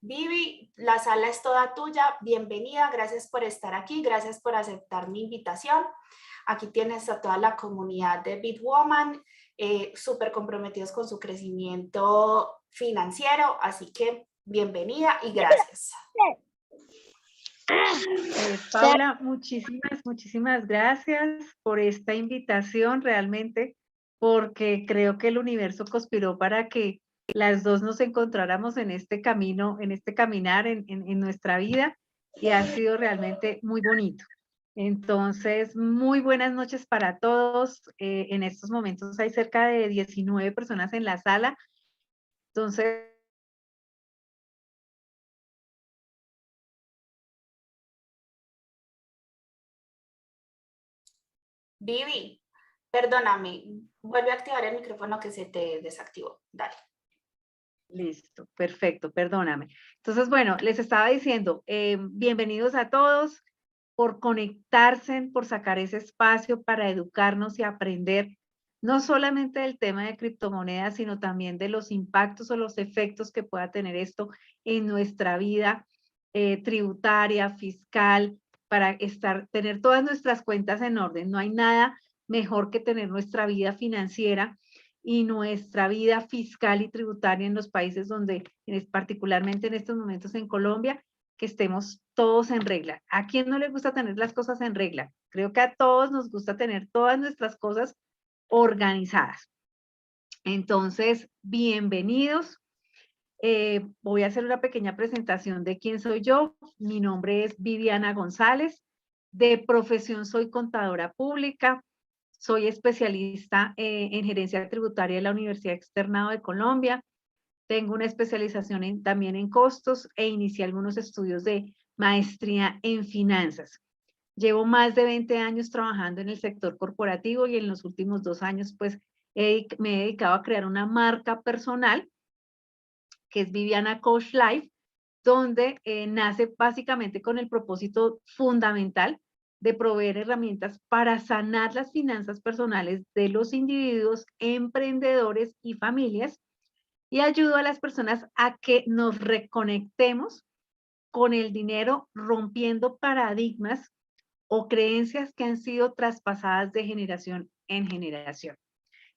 Vivi, la sala es toda tuya, bienvenida, gracias por estar aquí, gracias por aceptar mi invitación. Aquí tienes a toda la comunidad de Bitwoman, súper comprometidos con su crecimiento financiero, así que bienvenida y gracias. Paula, muchísimas gracias por esta invitación realmente, porque creo que el universo conspiró para que las dos nos encontráramos en este camino, en este caminar en nuestra vida, y ha sido realmente muy bonito. Entonces, muy buenas noches para todos. En estos momentos hay cerca de 19 personas en la sala. Entonces, Vivi, perdóname, vuelve a activar el micrófono que se te desactivó. Dale. listo, perfecto, perdóname. Entonces, bueno, les estaba diciendo, bienvenidos a todos por conectarse, por sacar ese espacio para educarnos y aprender, no solamente del tema de criptomonedas, sino también de los impactos o los efectos que pueda tener esto en nuestra vida tributaria, fiscal, para tener todas nuestras cuentas en orden. No hay nada mejor que tener nuestra vida financiera y nuestra vida fiscal y tributaria en los países donde, particularmente en estos momentos en Colombia, que estemos todos en regla. ¿A quién no le gusta tener las cosas en regla? Creo que a todos nos gusta tener todas nuestras cosas organizadas. Entonces, bienvenidos. Voy a hacer una pequeña presentación de quién soy yo. Mi nombre es Viviana González. De profesión soy contadora pública. Soy especialista en gerencia tributaria de la Universidad Externado de Colombia. Tengo una especialización también en costos e inicié algunos estudios de maestría en finanzas. Llevo más de 20 años trabajando en el sector corporativo y en los últimos 2 años pues me he dedicado a crear una marca personal que es Viviana Coach Life, donde nace básicamente con el propósito fundamental de proveer herramientas para sanar las finanzas personales de los individuos, emprendedores y familias, y ayudo a las personas a que nos reconectemos con el dinero, rompiendo paradigmas o creencias que han sido traspasadas de generación en generación.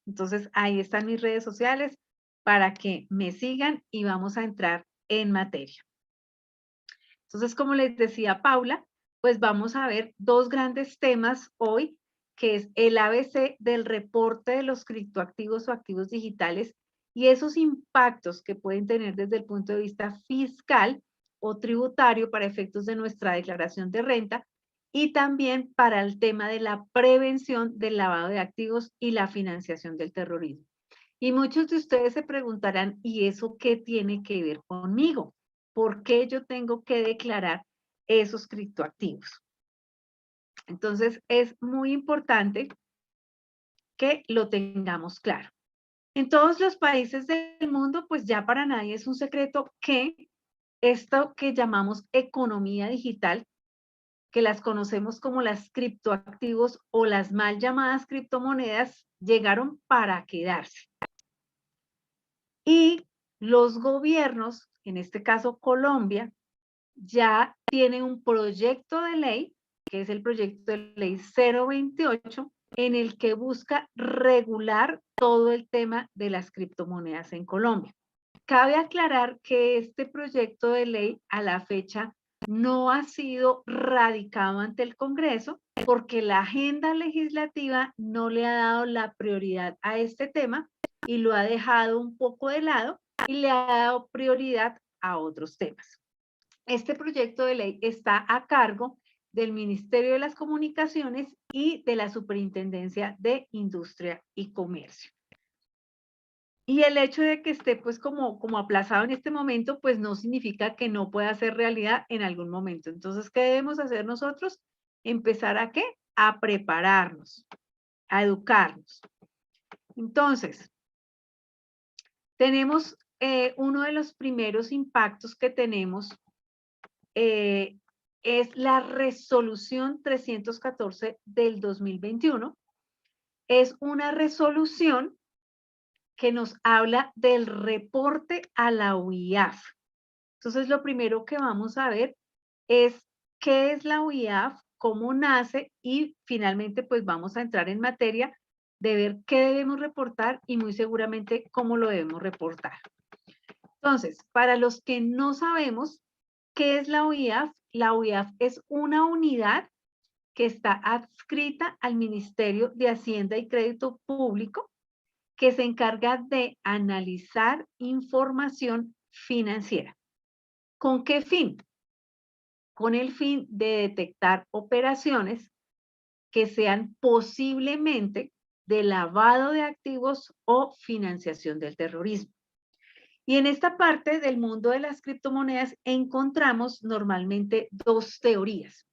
Entonces, ahí están mis redes sociales para que me sigan y vamos a entrar en materia. Entonces, como les decía Paula, pues vamos a ver dos grandes temas hoy, que es el ABC del reporte de los criptoactivos o activos digitales y esos impactos que pueden tener desde el punto de vista fiscal o tributario para efectos de nuestra declaración de renta y también para el tema de la prevención del lavado de activos y la financiación del terrorismo. Y muchos de ustedes se preguntarán, ¿y eso qué tiene que ver conmigo? ¿Por qué yo tengo que declarar esos criptoactivos? Entonces, es muy importante que lo tengamos claro. En todos los países del mundo, pues ya para nadie es un secreto que esto que llamamos economía digital, que las conocemos como las criptoactivos o las mal llamadas criptomonedas, llegaron para quedarse. Y los gobiernos, en este caso Colombia, ya tiene un proyecto de ley, que es el proyecto de ley 028, en el que busca regular todo el tema de las criptomonedas en Colombia. Cabe aclarar que este proyecto de ley a la fecha no ha sido radicado ante el Congreso porque la agenda legislativa no le ha dado la prioridad a este tema y lo ha dejado un poco de lado y le ha dado prioridad a otros temas. Este proyecto de ley está a cargo del Ministerio de las Comunicaciones y de la Superintendencia de Industria y Comercio. Y el hecho de que esté pues como aplazado en este momento, pues no significa que no pueda ser realidad en algún momento. Entonces, ¿qué debemos hacer nosotros? Empezar ¿a qué? A prepararnos, a educarnos. Entonces, tenemos uno de los primeros impactos que tenemos es la resolución 314 del 2021. Es una resolución que nos habla del reporte a la UIAF. Entonces, lo primero que vamos a ver es qué es la UIAF, cómo nace y finalmente pues vamos a entrar en materia de ver qué debemos reportar y muy seguramente cómo lo debemos reportar. Entonces, para los que no sabemos qué es la UIAF es una unidad que está adscrita al Ministerio de Hacienda y Crédito Público que se encarga de analizar información financiera. ¿Con qué fin? Con el fin de detectar operaciones que sean posiblemente de lavado de activos o financiación del terrorismo. Y en esta parte del mundo de las criptomonedas encontramos normalmente dos teorías.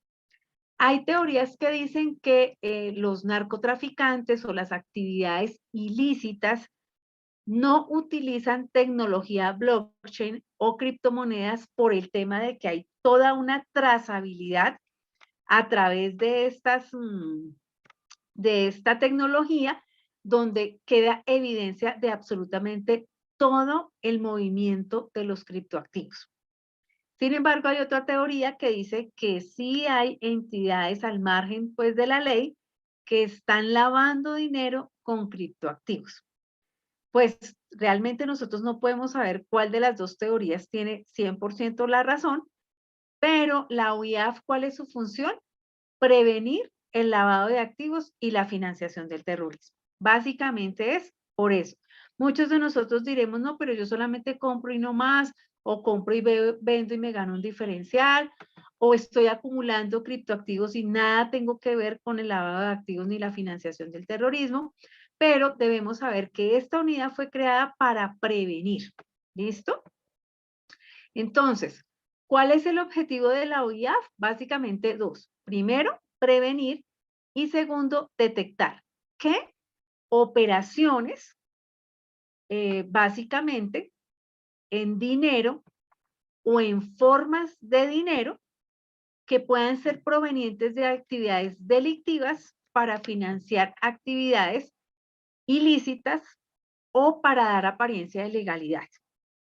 Hay teorías que dicen que los narcotraficantes o las actividades ilícitas no utilizan tecnología blockchain o criptomonedas por el tema de que hay toda una trazabilidad a través de de esta tecnología donde queda evidencia de absolutamente todo el movimiento de los criptoactivos. Sin embargo, hay otra teoría que dice que sí hay entidades al margen pues, de la ley que están lavando dinero con criptoactivos. Pues realmente nosotros no podemos saber cuál de las dos teorías tiene 100% la razón, pero la UIAF, ¿cuál es su función? Prevenir el lavado de activos y la financiación del terrorismo. Básicamente es por eso. Muchos de nosotros diremos, no, pero yo solamente compro y no más, o compro y vendo y me gano un diferencial, o estoy acumulando criptoactivos y nada tengo que ver con el lavado de activos ni la financiación del terrorismo, pero debemos saber que esta unidad fue creada para prevenir. ¿Listo? Entonces, ¿cuál es el objetivo de la OIAF? Básicamente dos. Primero, prevenir y segundo, detectar qué operaciones, básicamente en dinero o en formas de dinero que puedan ser provenientes de actividades delictivas para financiar actividades ilícitas o para dar apariencia de legalidad.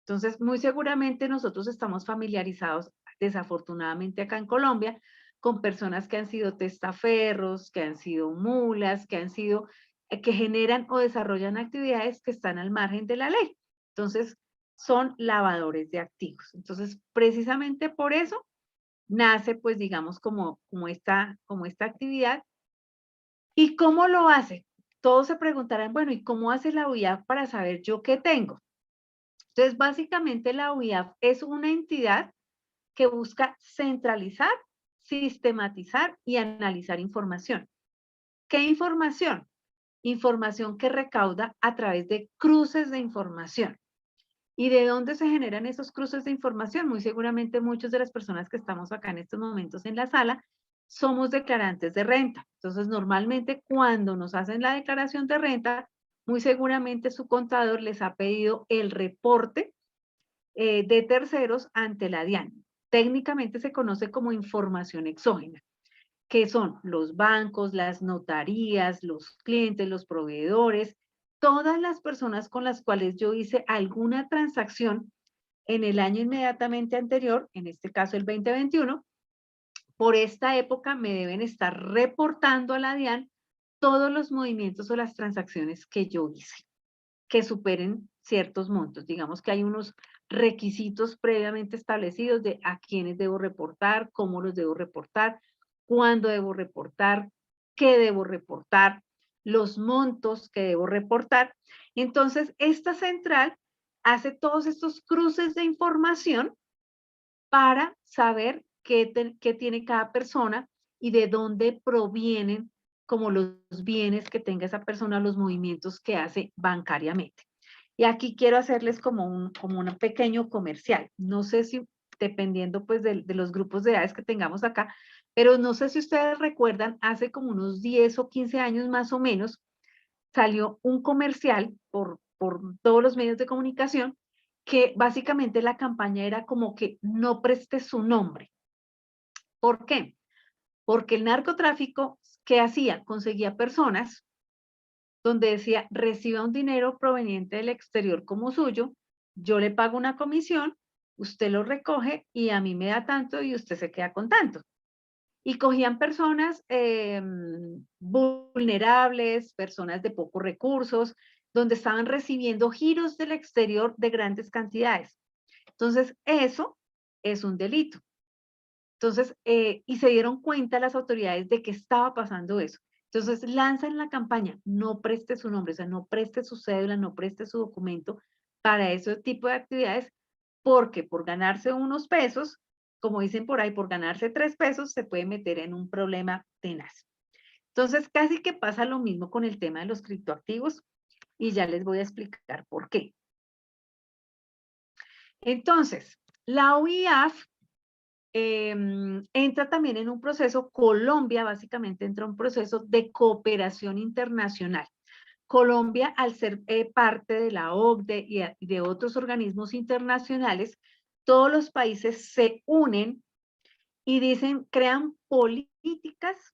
Entonces, muy seguramente nosotros estamos familiarizados, desafortunadamente acá en Colombia, con personas que han sido testaferros, que han sido mulas, que generan o desarrollan actividades que están al margen de la ley. Entonces, son lavadores de activos. Entonces, precisamente por eso nace, pues, digamos, como esta actividad. ¿Y cómo lo hace? Todos se preguntarán, bueno, ¿y cómo hace la UIAF para saber yo qué tengo? Entonces, básicamente la UIAF es una entidad que busca centralizar, sistematizar y analizar información. ¿Qué información? Información que recauda a través de cruces de información. ¿Y de dónde se generan esos cruces de información? Muy seguramente muchas de las personas que estamos acá en estos momentos en la sala somos declarantes de renta. Entonces, normalmente cuando nos hacen la declaración de renta, muy seguramente su contador les ha pedido el reporte de terceros ante la DIAN. Técnicamente se conoce como información exógena, que son los bancos, las notarías, los clientes, los proveedores, todas las personas con las cuales yo hice alguna transacción en el año inmediatamente anterior, en este caso el 2021, por esta época me deben estar reportando a la DIAN todos los movimientos o las transacciones que yo hice, que superen ciertos montos. Digamos que hay unos requisitos previamente establecidos de a quiénes debo reportar, cómo los debo reportar, cuándo debo reportar, qué debo reportar, los montos que debo reportar. Entonces, esta central hace todos estos cruces de información para saber qué tiene cada persona y de dónde provienen como los bienes que tenga esa persona, los movimientos que hace bancariamente. Y aquí quiero hacerles como un pequeño comercial. No sé si, dependiendo pues de los grupos de edades que tengamos acá, pero no sé si ustedes recuerdan, hace como unos 10 o 15 años más o menos, salió un comercial por todos los medios de comunicación que básicamente la campaña era como que no preste su nombre. ¿Por qué? Porque el narcotráfico, ¿qué hacía? Conseguía personas donde decía, reciba un dinero proveniente del exterior como suyo, yo le pago una comisión usted lo recoge y a mí me da tanto y usted se queda con tanto. Y cogían personas vulnerables, personas de pocos recursos, donde estaban recibiendo giros del exterior de grandes cantidades. Entonces, eso es un delito. Entonces, y se dieron cuenta las autoridades de que estaba pasando eso. Entonces, lanzan la campaña, no preste su nombre, o sea, no preste su cédula, no preste su documento para ese tipo de actividades, porque por ganarse unos pesos, como dicen por ahí, por ganarse 3 pesos, se puede meter en un problema tenaz. Entonces, casi que pasa lo mismo con el tema de los criptoactivos y ya les voy a explicar por qué. Entonces, la OIAF entra también en un proceso, Colombia básicamente entra en un proceso de cooperación internacional. Colombia, al ser parte de la OCDE y de otros organismos internacionales, todos los países se unen y dicen, crean políticas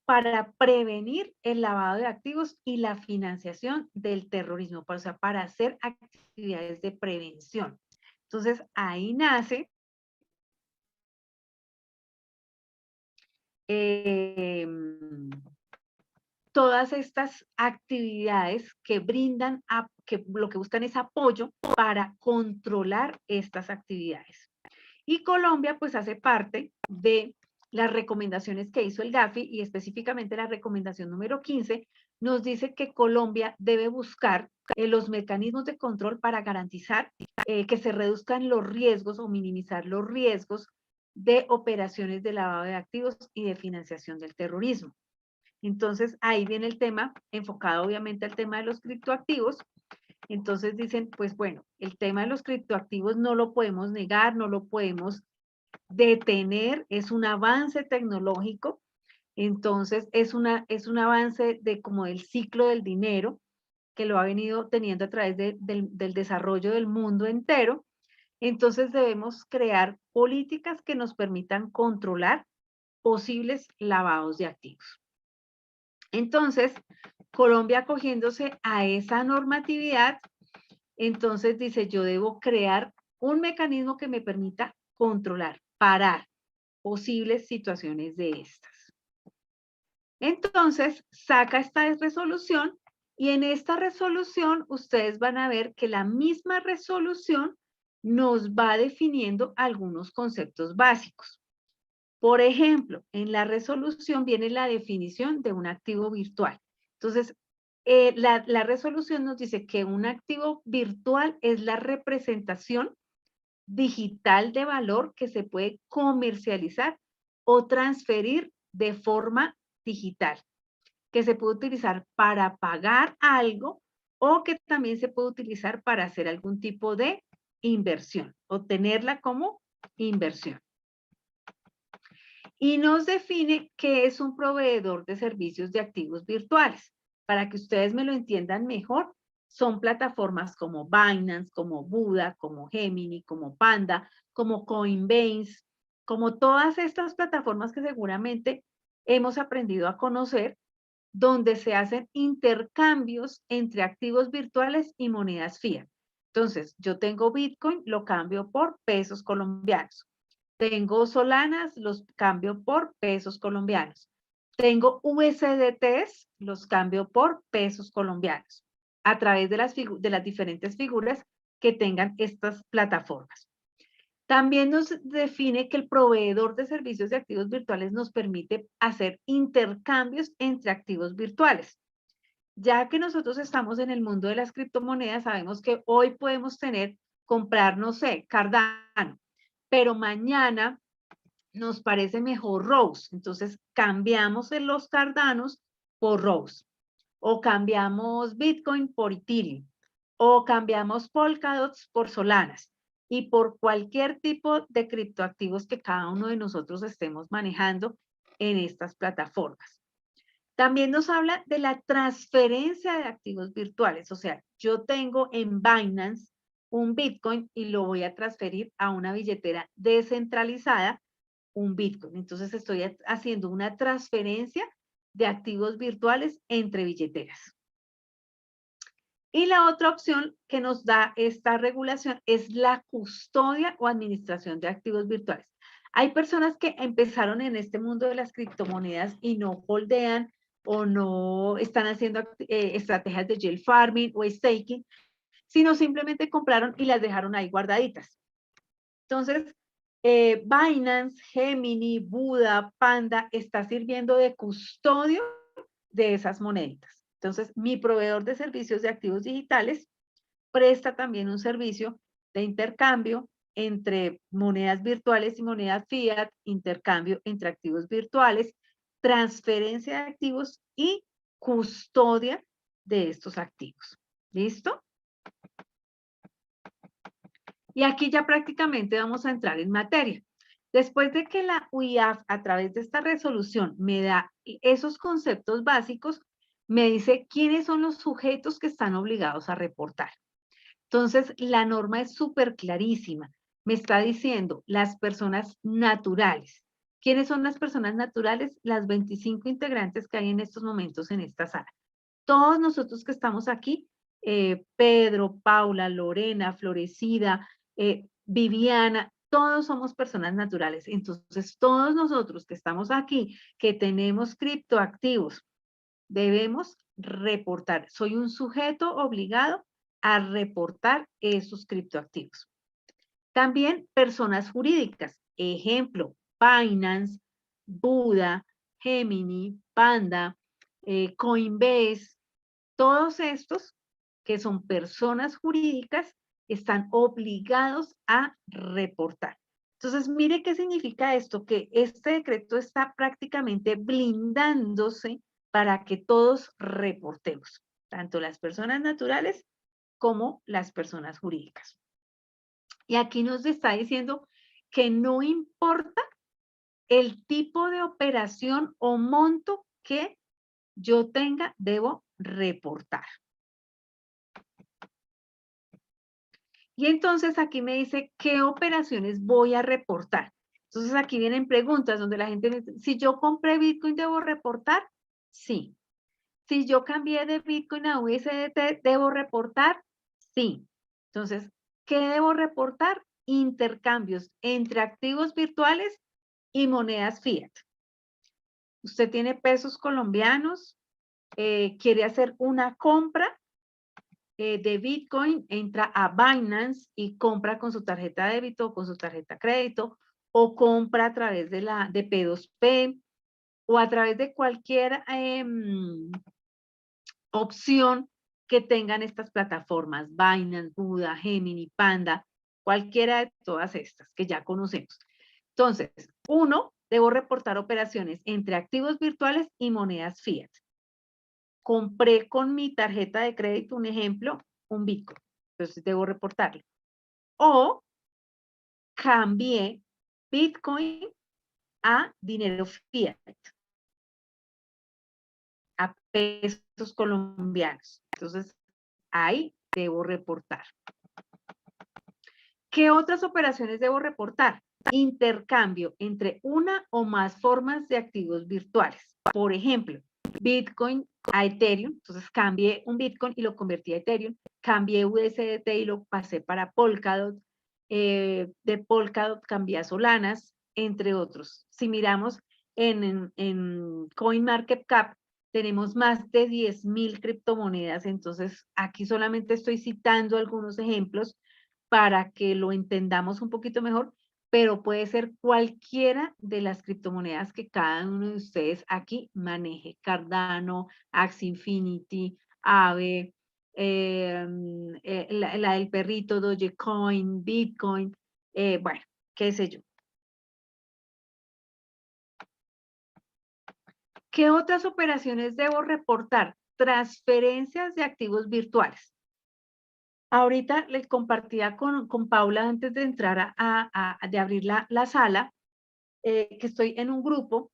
para prevenir el lavado de activos y la financiación del terrorismo, o sea, para hacer actividades de prevención. Entonces, ahí nace todas estas actividades que brindan, que lo que buscan es apoyo para controlar estas actividades. Y Colombia pues hace parte de las recomendaciones que hizo el GAFI y específicamente la recomendación número 15 nos dice que Colombia debe buscar los mecanismos de control para garantizar que se reduzcan los riesgos o minimizar los riesgos de operaciones de lavado de activos y de financiación del terrorismo. Entonces, ahí viene el tema, enfocado obviamente al tema de los criptoactivos. Entonces dicen, pues bueno, el tema de los criptoactivos no lo podemos negar, no lo podemos detener, es un avance tecnológico, entonces es un avance de como del ciclo del dinero, que lo ha venido teniendo a través del desarrollo del mundo entero. Entonces debemos crear políticas que nos permitan controlar posibles lavados de activos. Entonces, Colombia acogiéndose a esa normatividad, entonces dice, yo debo crear un mecanismo que me permita controlar, parar posibles situaciones de estas. Entonces, saca esta resolución y en esta resolución ustedes van a ver que la misma resolución nos va definiendo algunos conceptos básicos. Por ejemplo, en la resolución viene la definición de un activo virtual. Entonces, la resolución nos dice que un activo virtual es la representación digital de valor que se puede comercializar o transferir de forma digital, que se puede utilizar para pagar algo o que también se puede utilizar para hacer algún tipo de inversión, o tenerla como inversión. Y nos define qué es un proveedor de servicios de activos virtuales. Para que ustedes me lo entiendan mejor, son plataformas como Binance, como Buda, como Gemini, como Panda, como Coinbase, como todas estas plataformas que seguramente hemos aprendido a conocer, donde se hacen intercambios entre activos virtuales y monedas fiat. Entonces, yo tengo Bitcoin, lo cambio por pesos colombianos. Tengo Solanas, los cambio por pesos colombianos. Tengo USDTs, los cambio por pesos colombianos, a través de las diferentes figuras que tengan estas plataformas. También nos define que el proveedor de servicios de activos virtuales nos permite hacer intercambios entre activos virtuales. Ya que nosotros estamos en el mundo de las criptomonedas, sabemos que hoy podemos comprar, no sé, Cardano, pero mañana nos parece mejor Rose. Entonces cambiamos los Cardanos por Rose, o cambiamos Bitcoin por Ethereum, o cambiamos Polkadots por Solanas, y por cualquier tipo de criptoactivos que cada uno de nosotros estemos manejando en estas plataformas. También nos habla de la transferencia de activos virtuales, o sea, yo tengo en Binance un Bitcoin y lo voy a transferir a una billetera descentralizada, un Bitcoin. Entonces estoy haciendo una transferencia de activos virtuales entre billeteras. Y la otra opción que nos da esta regulación es la custodia o administración de activos virtuales. Hay personas que empezaron en este mundo de las criptomonedas y no holdean o no están haciendo estrategias de yield farming o staking, sino simplemente compraron y las dejaron ahí guardaditas. Entonces, Binance, Gemini, Buda, Panda está sirviendo de custodio de esas moneditas. Entonces, mi proveedor de servicios de activos digitales presta también un servicio de intercambio entre monedas virtuales y monedas fiat, intercambio entre activos virtuales, transferencia de activos y custodia de estos activos. ¿Listo? Y aquí ya prácticamente vamos a entrar en materia. Después de que la UIAF, a través de esta resolución, me da esos conceptos básicos, me dice quiénes son los sujetos que están obligados a reportar. Entonces, la norma es súper clarísima. Me está diciendo las personas naturales. ¿Quiénes son las personas naturales? Las 25 integrantes que hay en estos momentos en esta sala. Todos nosotros que estamos aquí, Pedro, Paula, Lorena, Florecida, Viviana, todos somos personas naturales. Entonces, todos nosotros que estamos aquí, que tenemos criptoactivos, debemos reportar. Soy un sujeto obligado a reportar esos criptoactivos. También personas jurídicas. Ejemplo, Binance, Buda, Gemini, Panda, Coinbase. Todos estos que son personas jurídicas están obligados a reportar. Entonces, mire qué significa esto, que este decreto está prácticamente blindándose para que todos reportemos, tanto las personas naturales como las personas jurídicas. Y aquí nos está diciendo que no importa el tipo de operación o monto que yo tenga, debo reportar. Y entonces aquí me dice qué operaciones voy a reportar. Entonces aquí vienen preguntas donde la gente dice, si yo compré Bitcoin, ¿debo reportar? Sí. Si yo cambié de Bitcoin a USDT, ¿debo reportar? Sí. Entonces, ¿qué debo reportar? Intercambios entre activos virtuales y monedas fiat. Usted tiene pesos colombianos, quiere hacer una compra de Bitcoin, entra a Binance y compra con su tarjeta de débito o con su tarjeta de crédito, o compra a través de P2P o a través de cualquier opción que tengan estas plataformas, Binance, Buda, Gemini, Panda, cualquiera de todas estas que ya conocemos. Entonces, debo reportar operaciones entre activos virtuales y monedas fiat. Compré con mi tarjeta de crédito, un ejemplo, un Bitcoin. Entonces, debo reportarlo. O cambié Bitcoin a dinero fiat, a pesos colombianos. Entonces, ahí debo reportar. ¿Qué otras operaciones debo reportar? Intercambio entre una o más formas de activos virtuales. Por ejemplo, Bitcoin a Ethereum. Entonces cambié un Bitcoin y lo convertí a Ethereum. Cambié USDT y lo pasé para Polkadot. De Polkadot cambié a Solanas, entre otros. Si miramos en CoinMarketCap, tenemos más de 10,000 criptomonedas. Entonces aquí solamente estoy citando algunos ejemplos para que lo entendamos un poquito mejor, pero puede ser cualquiera de las criptomonedas que cada uno de ustedes aquí maneje. Cardano, Axie Infinity, Aave, la del perrito, Dogecoin, Bitcoin, bueno, qué sé yo. ¿Qué otras operaciones debo reportar? Transferencias de activos virtuales. Ahorita les compartía con Paula antes de entrar de abrir la sala, que estoy en un grupo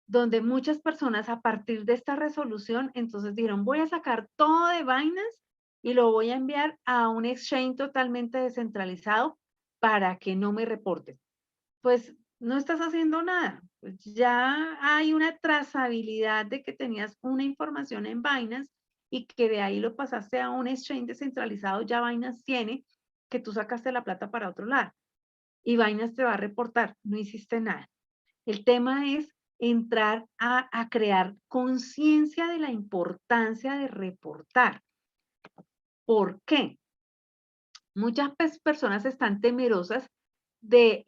donde muchas personas a partir de esta resolución, entonces dijeron, voy a sacar todo de Binance y lo voy a enviar a un exchange totalmente descentralizado para que no me reporten. Pues no estás haciendo nada. Pues ya hay una trazabilidad de que tenías una información en Binance y que de ahí lo pasaste a un exchange descentralizado, ya Binance tiene que tú sacaste la plata para otro lado y Binance te va a reportar, no hiciste nada. El tema es entrar a crear conciencia de la importancia de reportar. ¿Por qué? Muchas personas están temerosas de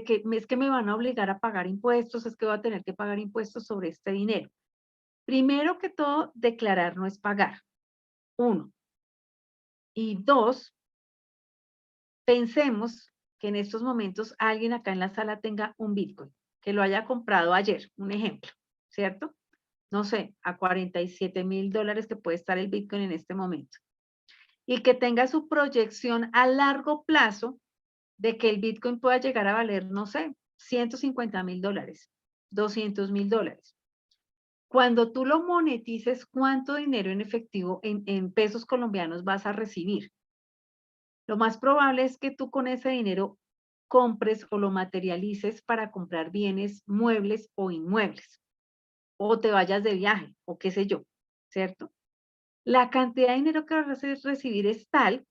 que es que me van a obligar a pagar impuestos, es que voy a tener que pagar impuestos sobre este dinero. Primero que todo, declarar no es pagar. Uno. Y dos, pensemos que en estos momentos alguien acá en la sala tenga un Bitcoin, que lo haya comprado ayer, un ejemplo, ¿cierto? No sé, a $47,000 que puede estar el Bitcoin en este momento. Y que tenga su proyección a largo plazo de que el Bitcoin pueda llegar a valer, no sé, $150,000, $200,000. Cuando tú lo monetices, ¿cuánto dinero en efectivo, en pesos colombianos vas a recibir? Lo más probable es que tú con ese dinero compres o lo materialices para comprar bienes muebles o inmuebles, o te vayas de viaje, o qué sé yo, ¿cierto? La cantidad de dinero que vas a recibir es tal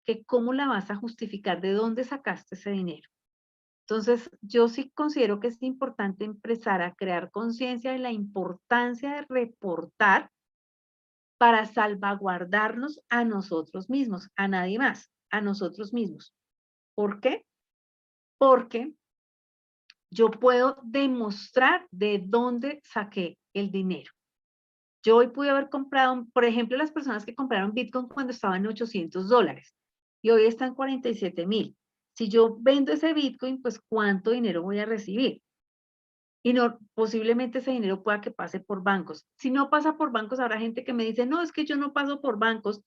que cómo la vas a justificar, de dónde sacaste ese dinero. Entonces, yo sí considero que es importante empezar a crear conciencia de la importancia de reportar para salvaguardarnos a nosotros mismos, a nadie más, a nosotros mismos. ¿Por qué? Porque yo puedo demostrar de dónde saqué el dinero. Yo hoy pude haber comprado, por ejemplo, las personas que compraron Bitcoin cuando estaban en $800 y hoy están 47,000. Si yo vendo ese Bitcoin, pues ¿cuánto dinero voy a recibir? Y no, posiblemente ese dinero pueda que pase por bancos. Si no pasa por bancos, habrá gente que me dice, no, es que yo no paso por bancos,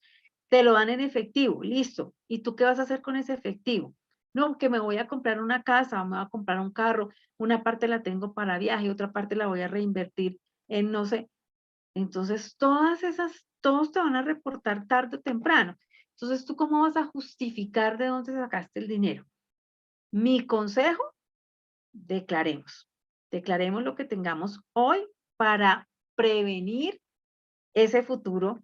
te lo dan en efectivo, listo. ¿Y tú qué vas a hacer con ese efectivo? No, que me voy a comprar una casa, o me voy a comprar un carro, una parte la tengo para viaje, otra parte la voy a reinvertir en no sé. Entonces, todos te van a reportar tarde o temprano. Entonces, ¿tú cómo vas a justificar de dónde sacaste el dinero? Mi consejo, declaremos. Declaremos lo que tengamos hoy para prevenir ese futuro,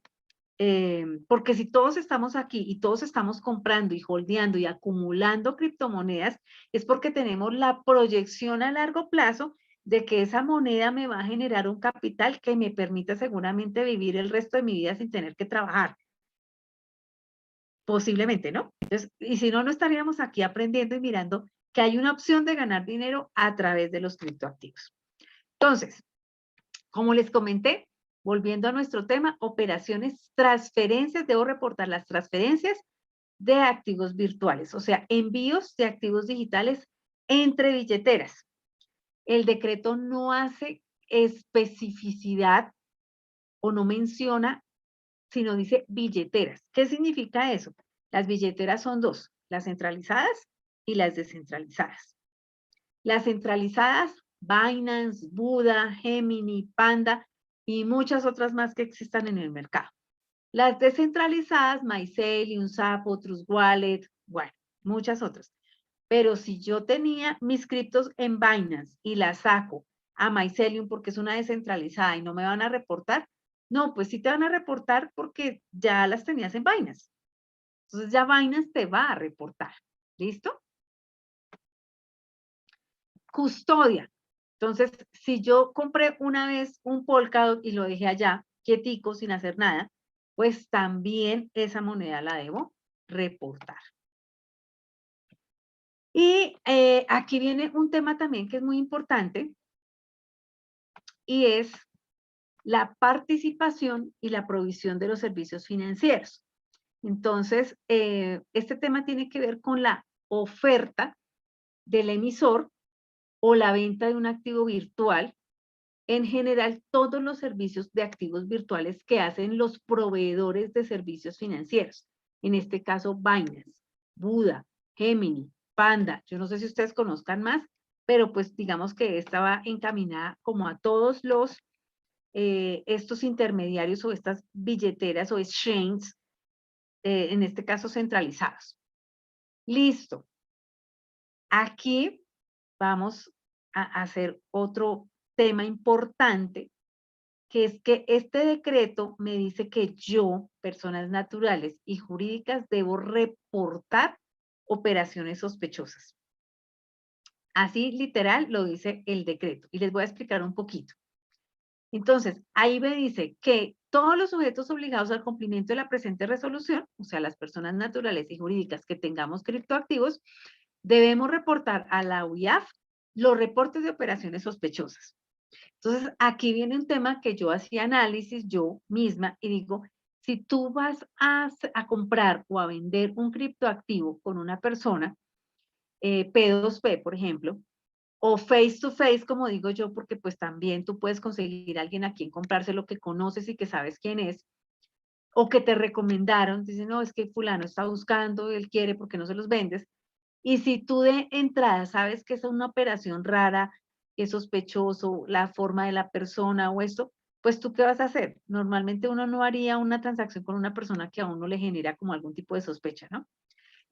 porque si todos estamos aquí y todos estamos comprando y holdeando y acumulando criptomonedas, es porque tenemos la proyección a largo plazo de que esa moneda me va a generar un capital que me permita seguramente vivir el resto de mi vida sin tener que trabajar. Posiblemente, ¿no? Entonces, y si no, no estaríamos aquí aprendiendo y mirando que hay una opción de ganar dinero a través de los criptoactivos. Entonces, como les comenté, volviendo a nuestro tema, operaciones, transferencias, debo reportar las transferencias de activos virtuales, o sea, envíos de activos digitales entre billeteras. El decreto no hace especificidad o no menciona, sino dice billeteras. ¿Qué significa eso? Las billeteras son dos, las centralizadas y las descentralizadas. Las centralizadas, Binance, Buda, Gemini, Panda y muchas otras más que existan en el mercado. Las descentralizadas, Mycelium, Sapo, Trust Wallet, bueno, muchas otras. Pero si yo tenía mis criptos en Binance y las saco a Mycelium porque es una descentralizada y no me van a reportar, no, pues sí te van a reportar porque ya las tenías en Binance. Entonces ya Binance te va a reportar. ¿Listo? Custodia. Entonces, si yo compré una vez un Polkadot y lo dejé allá, quietico, sin hacer nada, pues también esa moneda la debo reportar. Y aquí viene un tema también que es muy importante y es la participación y la provisión de los servicios financieros. Entonces, este tema tiene que ver con la oferta del emisor o la venta de un activo virtual. En general, todos los servicios de activos virtuales que hacen los proveedores de servicios financieros. En este caso, Binance, Buda, Gemini, Panda. Yo no sé si ustedes conozcan más, pero pues digamos que esta va encaminada como a todos los, estos intermediarios o estas billeteras o exchanges, en este caso centralizados. Listo. Aquí vamos a hacer otro tema importante que es que este decreto me dice que yo, personas naturales y jurídicas, debo reportar operaciones sospechosas. Así literal lo dice el decreto y les voy a explicar un poquito. Entonces, ahí me dice que todos los sujetos obligados al cumplimiento de la presente resolución, o sea, las personas naturales y jurídicas que tengamos criptoactivos, debemos reportar a la UIAF los reportes de operaciones sospechosas. Entonces, aquí viene un tema que yo hacía análisis yo misma y digo, si tú vas a comprar o a vender un criptoactivo con una persona, P2P, por ejemplo, o face to face, como digo yo, porque pues también tú puedes conseguir a alguien a quien comprárselo que conoces y que sabes quién es, o que te recomendaron, dicen, no, es que fulano está buscando, él quiere, ¿por qué no se los vendes? Y si tú de entrada sabes que es una operación rara, que es sospechoso, la forma de la persona o esto, pues tú qué vas a hacer. Normalmente uno no haría una transacción con una persona que a uno le genera como algún tipo de sospecha, ¿no?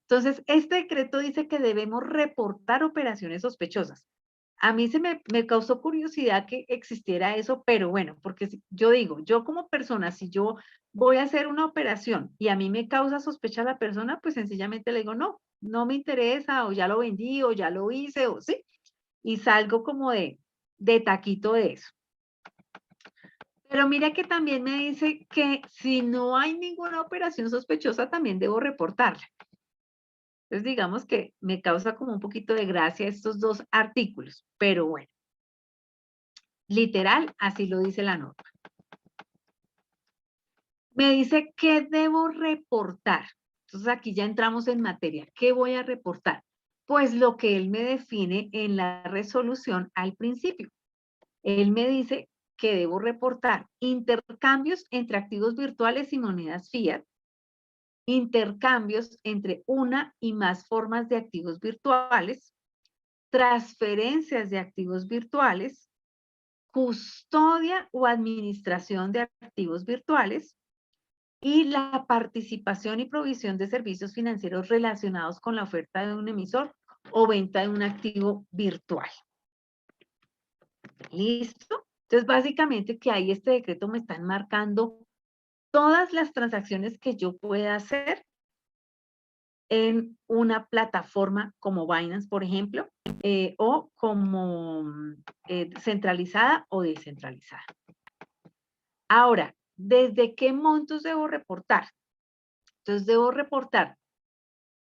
Entonces, este decreto dice que debemos reportar operaciones sospechosas. A mí me causó curiosidad que existiera eso, pero bueno, porque yo digo, yo como persona, si yo voy a hacer una operación y a mí me causa sospecha la persona, pues sencillamente le digo, no, no me interesa, o ya lo vendí, o ya lo hice, o sí, y salgo como de taquito de eso. Pero mira que también me dice que si no hay ninguna operación sospechosa, también debo reportarla. Entonces, digamos que me causa como un poquito de gracia estos dos artículos, pero bueno, literal, así lo dice la norma. Me dice qué debo reportar. Entonces, aquí ya entramos en materia. ¿Qué voy a reportar? Pues lo que él me define en la resolución al principio. Él me dice que debo reportar intercambios entre activos virtuales y monedas fiat, intercambios entre una y más formas de activos virtuales, transferencias de activos virtuales, custodia o administración de activos virtuales y la participación y provisión de servicios financieros relacionados con la oferta de un emisor o venta de un activo virtual. ¿Listo? Entonces, básicamente que ahí este decreto me está enmarcando todas las transacciones que yo pueda hacer en una plataforma como Binance, por ejemplo, o como centralizada o descentralizada. Ahora, ¿desde qué montos debo reportar? Entonces, debo reportar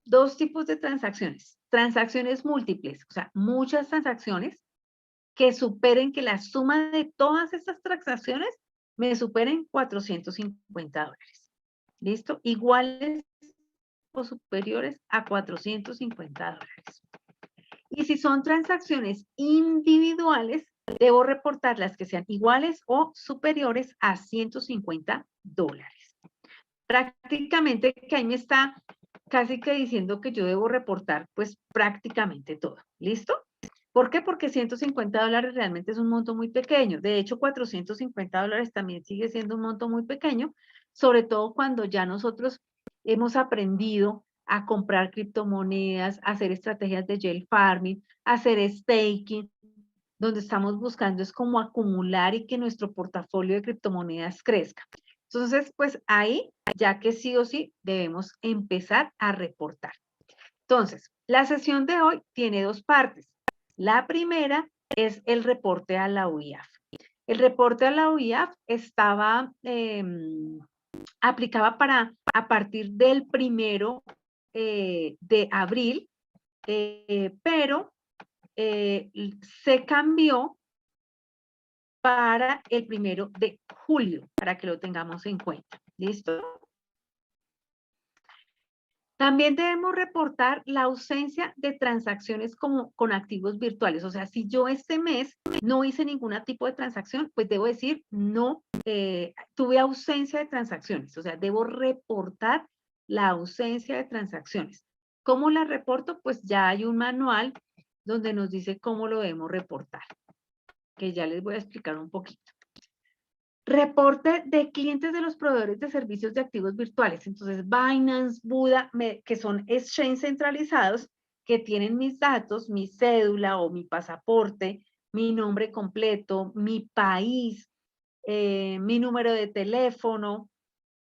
dos tipos de transacciones. Transacciones múltiples, o sea, muchas transacciones que superen, que la suma de todas estas transacciones me superen $450. ¿Listo? Iguales o superiores a $450. Y si son transacciones individuales, debo reportar las que sean iguales o superiores a $150. Prácticamente que ahí me está casi que diciendo que yo debo reportar pues prácticamente todo. ¿Listo? ¿Por qué? Porque $150 realmente es un monto muy pequeño. De hecho, $450 también sigue siendo un monto muy pequeño, sobre todo cuando ya nosotros hemos aprendido a comprar criptomonedas, a hacer estrategias de yield farming, a hacer staking, donde estamos buscando es como acumular y que nuestro portafolio de criptomonedas crezca. Entonces, pues ahí, ya que sí o sí, debemos empezar a reportar. Entonces, la sesión de hoy tiene dos partes. La primera es el reporte a la UIAF. El reporte a la UIAF estaba, aplicaba para a partir del 1 de abril, pero se cambió para el 1 de julio, para que lo tengamos en cuenta. ¿Listo? También debemos reportar la ausencia de transacciones con activos virtuales. O sea, si yo este mes no hice ningún tipo de transacción, pues debo decir, no, tuve ausencia de transacciones. O sea, debo reportar la ausencia de transacciones. ¿Cómo la reporto? Pues ya hay un manual donde nos dice cómo lo debemos reportar, que ya les voy a explicar un poquito. Reporte de clientes de los proveedores de servicios de activos virtuales. Entonces, Binance, Buda, que son exchanges centralizados que tienen mis datos, mi cédula o mi pasaporte, mi nombre completo, mi país, mi número de teléfono.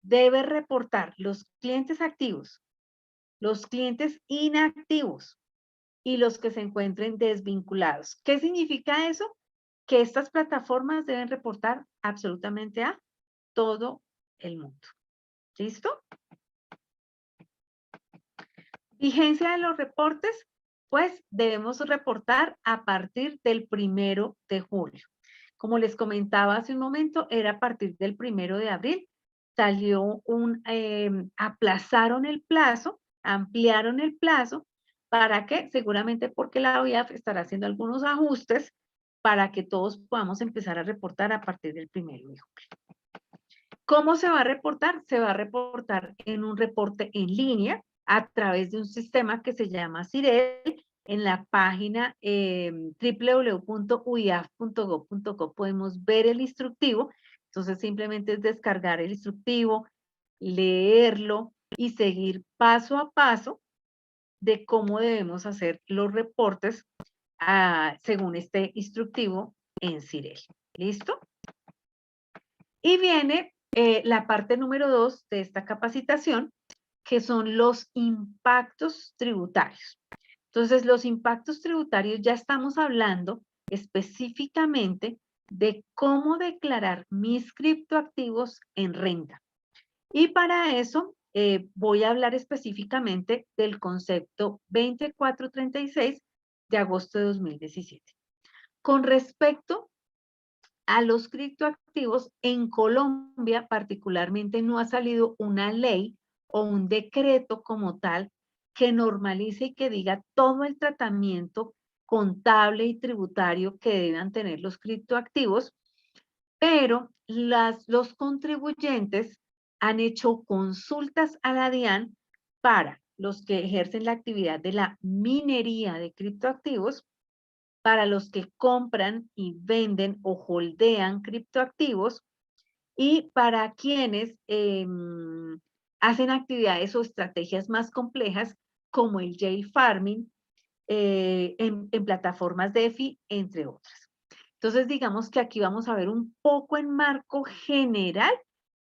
Debe reportar los clientes activos, los clientes inactivos y los que se encuentren desvinculados. ¿Qué significa eso? Que estas plataformas deben reportar absolutamente a todo el mundo. ¿Listo? Vigencia de los reportes, pues debemos reportar a partir del 1 de julio. Como les comentaba hace un momento, era a partir del 1 de abril. Salió aplazaron el plazo, ampliaron el plazo. ¿Para qué? Seguramente porque la OIAF estará haciendo algunos ajustes para que todos podamos empezar a reportar a partir del 1 de julio. ¿Cómo se va a reportar? Se va a reportar en un reporte en línea a través de un sistema que se llama CIREL. En la página www.uiaf.gov.co podemos ver el instructivo. Entonces simplemente es descargar el instructivo, leerlo y seguir paso a paso de cómo debemos hacer los reportes según este instructivo en CIREL. ¿Listo? Y viene la parte número 2 de esta capacitación, que son los impactos tributarios. Entonces, los impactos tributarios ya estamos hablando específicamente de cómo declarar mis criptoactivos en renta. Y para eso voy a hablar específicamente del concepto 2436 de agosto de 2017. Con respecto a los criptoactivos, en Colombia particularmente no ha salido una ley o un decreto como tal que normalice y que diga todo el tratamiento contable y tributario que deben tener los criptoactivos, pero los contribuyentes han hecho consultas a la DIAN para los que ejercen la actividad de la minería de criptoactivos, para los que compran y venden o holdean criptoactivos y para quienes hacen actividades o estrategias más complejas como el J-Farming en plataformas DeFi, entre otras. Entonces, digamos que aquí vamos a ver un poco en marco general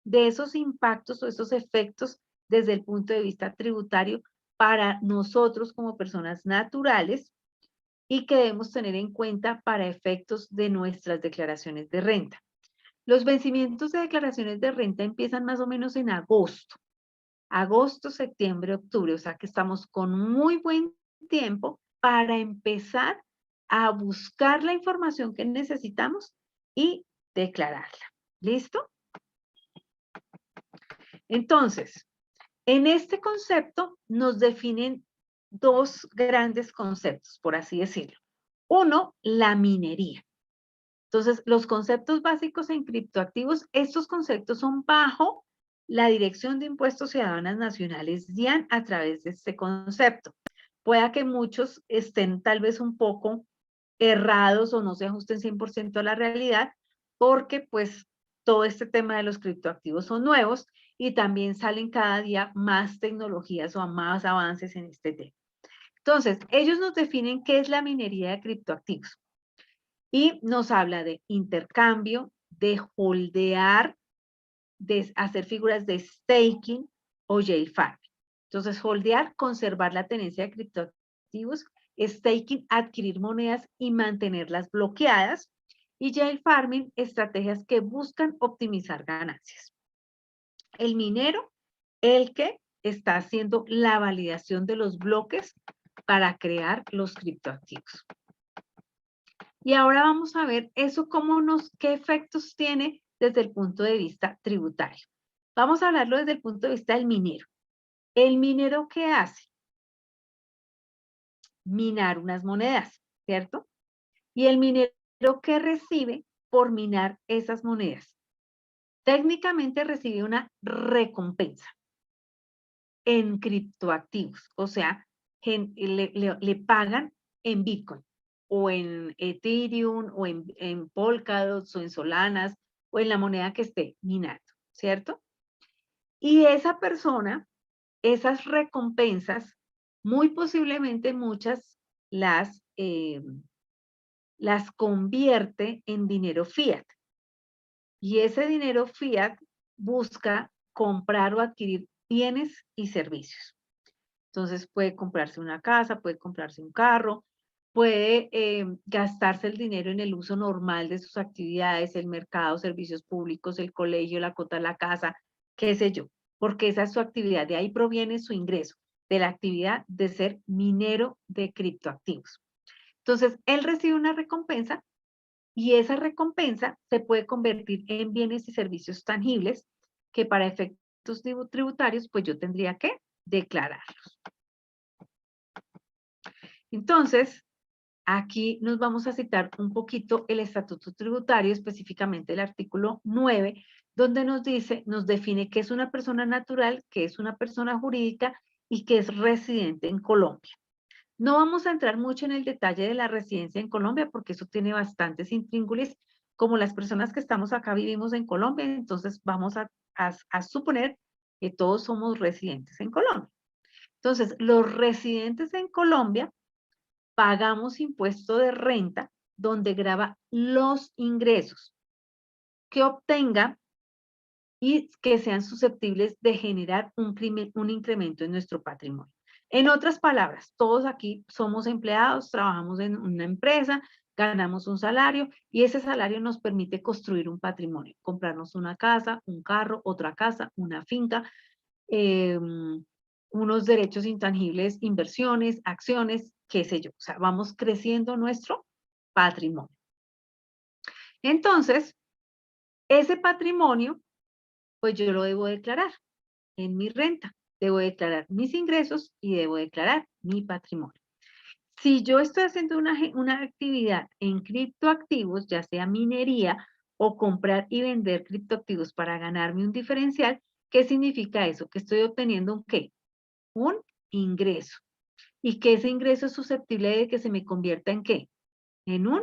de esos impactos o esos efectos desde el punto de vista tributario para nosotros como personas naturales y que debemos tener en cuenta para efectos de nuestras declaraciones de renta. Los vencimientos de declaraciones de renta empiezan más o menos en agosto, septiembre, octubre, o sea que estamos con muy buen tiempo para empezar a buscar la información que necesitamos y declararla. ¿Listo? Entonces, en este concepto nos definen dos grandes conceptos, por así decirlo. Uno, la minería. Entonces, los conceptos básicos en criptoactivos, estos conceptos son bajo la Dirección de Impuestos y Aduanas Nacionales, DIAN, a través de este concepto. Pueda que muchos estén tal vez un poco errados o no se ajusten 100% a la realidad, porque pues todo este tema de los criptoactivos son nuevos y también salen cada día más tecnologías o más avances en este tema. Entonces, ellos nos definen qué es la minería de criptoactivos y nos habla de intercambio, de holdear, de hacer figuras de staking o J-Farming. Entonces, holdear, conservar la tenencia de criptoactivos, staking, adquirir monedas y mantenerlas bloqueadas, y J-Farming, estrategias que buscan optimizar ganancias. El minero, el que está haciendo la validación de los bloques para crear los criptoactivos. Y ahora vamos a ver eso qué efectos tiene desde el punto de vista tributario. Vamos a hablarlo desde el punto de vista del minero. ¿El minero qué hace? Minar unas monedas, ¿cierto? ¿Y el minero qué recibe por minar esas monedas? Técnicamente recibe una recompensa en criptoactivos, o sea, le pagan en Bitcoin o en Ethereum o en Polkadot o en Solanas o en la moneda que esté minando, ¿cierto? Y esa persona, esas recompensas, muy posiblemente muchas las convierte en dinero fiat. Y ese dinero fiat busca comprar o adquirir bienes y servicios. Entonces puede comprarse una casa, puede comprarse un carro, puede gastarse el dinero en el uso normal de sus actividades, el mercado, servicios públicos, el colegio, la cuota de la casa, qué sé yo, porque esa es su actividad, de ahí proviene su ingreso, de la actividad de ser minero de criptoactivos. Entonces, él recibe una recompensa y esa recompensa se puede convertir en bienes y servicios tangibles que para efectos tributarios, pues yo tendría que declararlos. Entonces, aquí nos vamos a citar un poquito el estatuto tributario, específicamente el artículo 9, donde nos dice, nos define qué es una persona natural, qué es una persona jurídica y qué es residente en Colombia. No vamos a entrar mucho en el detalle de la residencia en Colombia porque eso tiene bastantes intríngulis. Como las personas que estamos acá vivimos en Colombia, entonces vamos a suponer que todos somos residentes en Colombia. Entonces, los residentes en Colombia pagamos impuesto de renta donde grava los ingresos que obtenga y que sean susceptibles de generar un incremento en nuestro patrimonio. En otras palabras, todos aquí somos empleados, trabajamos en una empresa, ganamos un salario y ese salario nos permite construir un patrimonio, comprarnos una casa, un carro, otra casa, una finca, unos derechos intangibles, inversiones, acciones, qué sé yo. O sea, vamos creciendo nuestro patrimonio. Entonces, ese patrimonio, pues yo lo debo declarar en mi renta. Debo declarar mis ingresos y debo declarar mi patrimonio. Si yo estoy haciendo una actividad en criptoactivos, ya sea minería o comprar y vender criptoactivos para ganarme un diferencial, ¿qué significa eso? Que estoy obteniendo un ¿qué? Un ingreso. Y que ese ingreso es susceptible de que se me convierta en ¿qué? En un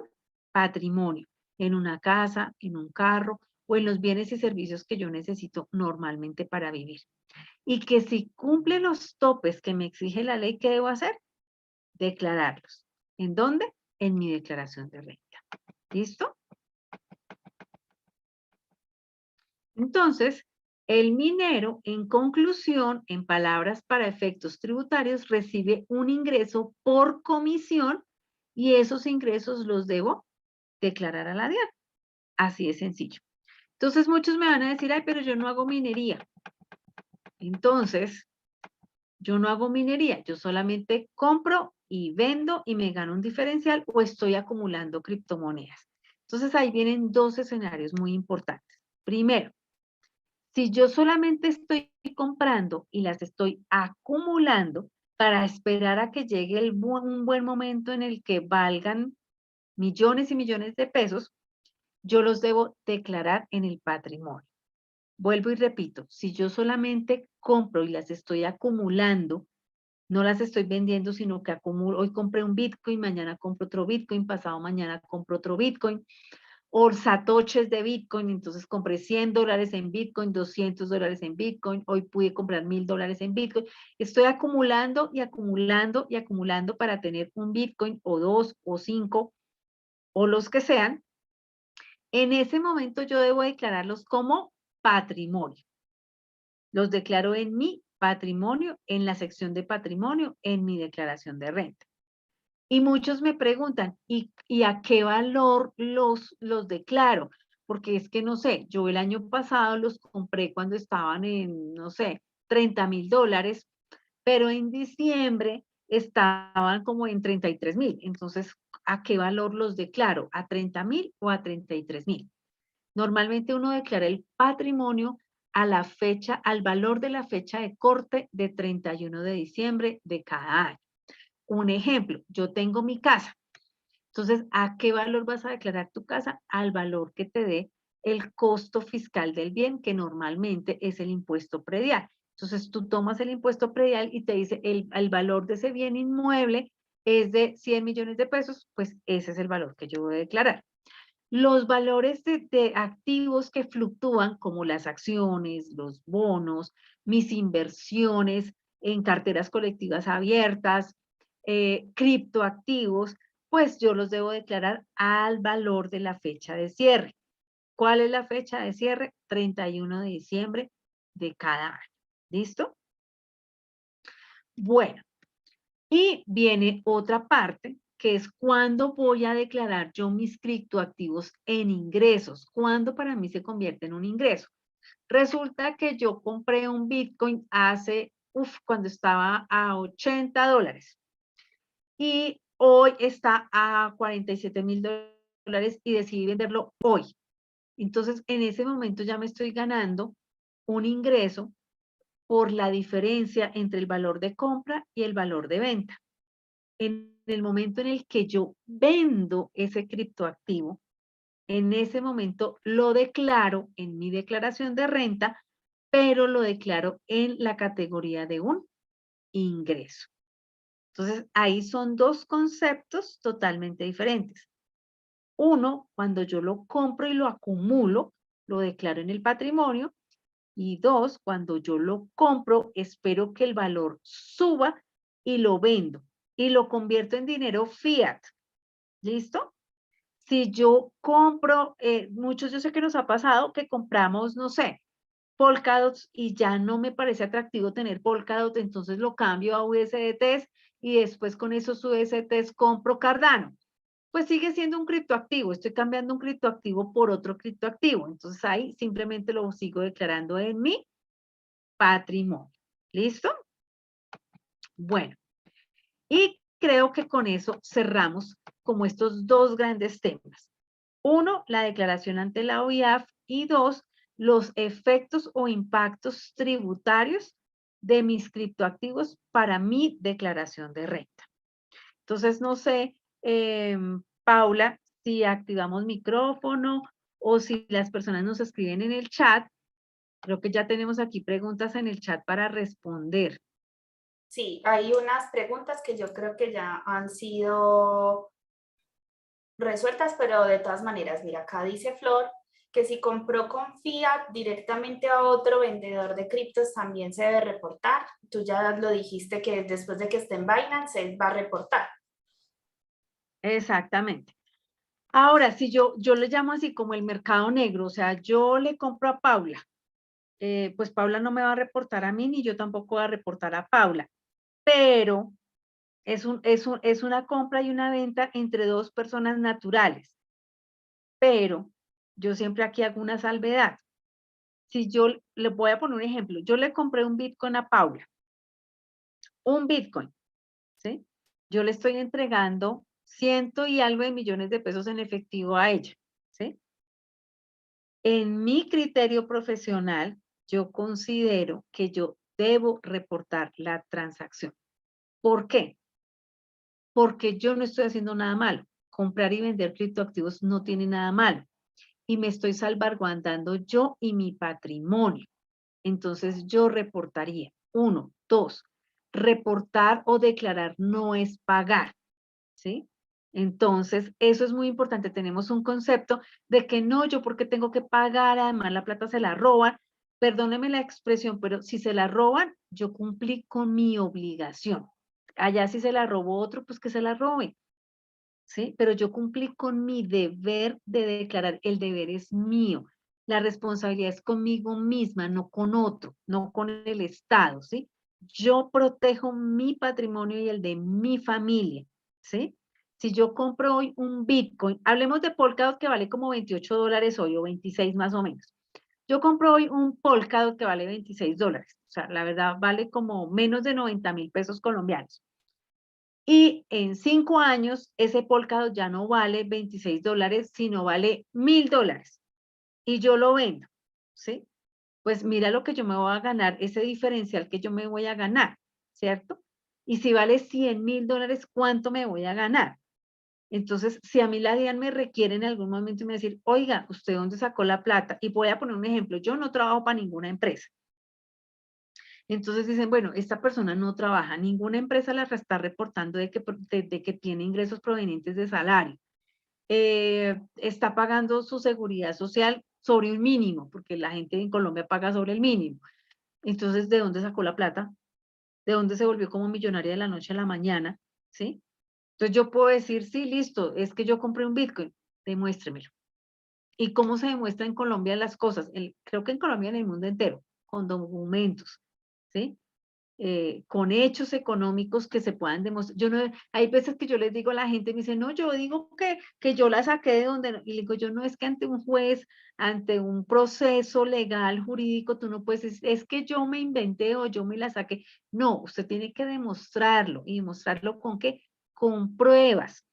patrimonio, en una casa, en un carro o en los bienes y servicios que yo necesito normalmente para vivir. Y que si cumple los topes que me exige la ley, ¿qué debo hacer? Declararlos. ¿En dónde? En mi declaración de renta. ¿Listo? Entonces, el minero, en conclusión, en palabras para efectos tributarios, recibe un ingreso por comisión y esos ingresos los debo declarar a la DIAN. Así de sencillo. Entonces, muchos me van a decir, ay, pero yo no hago minería. Entonces, yo no hago minería, yo solamente compro y vendo y me gano un diferencial o estoy acumulando criptomonedas. Entonces, ahí vienen dos escenarios muy importantes. Primero, si yo solamente estoy comprando y las estoy acumulando para esperar a que llegue un buen momento en el que valgan millones y millones de pesos, yo los debo declarar en el patrimonio. Vuelvo y repito, si yo solamente compro y las estoy acumulando, no las estoy vendiendo, sino que acumulo, hoy compré un Bitcoin, mañana compro otro Bitcoin, pasado mañana compro otro Bitcoin, o satoches de Bitcoin, entonces compré $100 en Bitcoin, $200 en Bitcoin, hoy pude comprar $1000 en Bitcoin. Estoy acumulando y acumulando y acumulando para tener un Bitcoin o dos o cinco o los que sean. En ese momento yo debo declararlos como patrimonio. Los declaro en mi patrimonio, en la sección de patrimonio, en mi declaración de renta. Y muchos me preguntan, ¿y a qué valor los declaro? Porque es que no sé, yo el año pasado los compré cuando estaban en, no sé, $30,000, pero en diciembre estaban como en 33,000. Entonces, ¿a qué valor los declaro? ¿A 30,000 o a 33,000? Normalmente uno declara el patrimonio a la fecha, al valor de la fecha de corte de 31 de diciembre de cada año. Un ejemplo, yo tengo mi casa. Entonces, ¿a qué valor vas a declarar tu casa? Al valor que te dé el costo fiscal del bien, que normalmente es el impuesto predial. Entonces, tú tomas el impuesto predial y te dice el valor de ese bien inmueble es de 100 millones de pesos, pues ese es el valor que yo voy a declarar. Los valores de activos que fluctúan, como las acciones, los bonos, mis inversiones en carteras colectivas abiertas, criptoactivos, pues yo los debo declarar al valor de la fecha de cierre. ¿Cuál es la fecha de cierre? 31 de diciembre de cada año. ¿Listo? Bueno, y viene otra parte, que es cuándo voy a declarar yo mis criptoactivos en ingresos, cuándo para mí se convierte en un ingreso. Resulta que yo compré un Bitcoin hace, cuando estaba a $80 y hoy está a 47,000 dólares y decidí venderlo hoy. Entonces, en ese momento ya me estoy ganando un ingreso por la diferencia entre el valor de compra y el valor de venta. En el momento en el que yo vendo ese criptoactivo, en ese momento lo declaro en mi declaración de renta, pero lo declaro en la categoría de un ingreso. Entonces, ahí son dos conceptos totalmente diferentes. Uno, cuando yo lo compro y lo acumulo, lo declaro en el patrimonio. Y dos, cuando yo lo compro, espero que el valor suba y lo vendo y lo convierto en dinero fiat. ¿Listo? Si yo compro, muchos yo sé que nos ha pasado que compramos, no sé, Polkadots y ya no me parece atractivo tener Polkadot, entonces lo cambio a USDTs y después con esos USDTs compro Cardano. Pues sigue siendo un criptoactivo, estoy cambiando un criptoactivo por otro criptoactivo, entonces ahí simplemente lo sigo declarando en mi patrimonio. ¿Listo? Bueno, y creo que con eso cerramos como estos dos grandes temas. Uno, la declaración ante la OIAF y dos, los efectos o impactos tributarios de mis criptoactivos para mi declaración de renta. Entonces, no sé, Paula, si activamos micrófono o si las personas nos escriben en el chat. Creo que ya tenemos aquí preguntas en el chat para responder. Sí, hay unas preguntas que yo creo que ya han sido resueltas, pero de todas maneras, mira, acá dice Flor que si compró con fiat directamente a otro vendedor de criptos también se debe reportar. Tú ya lo dijiste que después de que esté en Binance se va a reportar. Exactamente. Ahora, si yo le llamo así como el mercado negro, o sea, yo le compro a Paula, pues Paula no me va a reportar a mí, ni yo tampoco voy a reportar a Paula, pero es una compra y una venta entre dos personas naturales. Pero yo siempre aquí hago una salvedad. Si yo le voy a poner un ejemplo, yo le compré un Bitcoin a Paula, un Bitcoin, ¿sí? Yo le estoy entregando ciento y algo de millones de pesos en efectivo a ella, ¿sí? En mi criterio profesional, yo considero que yo debo reportar la transacción. ¿Por qué? Porque yo no estoy haciendo nada malo. Comprar y vender criptoactivos no tiene nada malo. Y me estoy salvaguardando yo y mi patrimonio. Entonces yo reportaría. Uno, dos, reportar o declarar no es pagar. ¿Sí? Entonces, eso es muy importante. Tenemos un concepto de que no, yo porque tengo que pagar, además la plata se la roban. Perdóneme la expresión, pero si se la roban, yo cumplí con mi obligación. Allá si se la robó otro, pues que se la robe. ¿Sí? Pero yo cumplí con mi deber de declarar. El deber es mío. La responsabilidad es conmigo misma, no con otro, no con el Estado, ¿sí? Yo protejo mi patrimonio y el de mi familia, ¿sí? Si yo compro hoy un Bitcoin, hablemos de Polkadot que vale como $28 hoy o 26 más o menos. Yo compro hoy un Polkadot que vale $26. O sea, la verdad vale como menos de 90,000 pesos colombianos. Y en 5 años, ese Polkadot ya no vale $26, sino vale $1,000. Y yo lo vendo, ¿sí? Pues mira lo que yo me voy a ganar, ese diferencial que yo me voy a ganar, ¿cierto? Y si vale $100,000, ¿cuánto me voy a ganar? Entonces, si a mí la DIAN me requiere en algún momento y me decir, oiga, ¿usted dónde sacó la plata? Y voy a poner un ejemplo, yo no trabajo para ninguna empresa. Entonces dicen, bueno, esta persona no trabaja, ninguna empresa la está reportando de que tiene ingresos provenientes de salario. Está pagando su seguridad social sobre un mínimo, porque la gente en Colombia paga sobre el mínimo. Entonces, ¿de dónde sacó la plata? ¿De dónde se volvió como millonaria de la noche a la mañana? ¿Sí? Entonces yo puedo decir, sí, listo, es que yo compré un Bitcoin, demuéstremelo. ¿Y cómo se demuestra en Colombia las cosas? Creo que en Colombia, en el mundo entero, con documentos, ¿sí? Con hechos económicos que se puedan demostrar. Yo no, hay veces que yo les digo a la gente, me dice, no, yo digo que yo la saqué de donde, y le digo, yo no, es que ante un juez, ante un proceso legal, jurídico, tú no puedes decir, es que yo me inventé o yo me la saqué. No, usted tiene que demostrarlo, y demostrarlo con qué, con pruebas.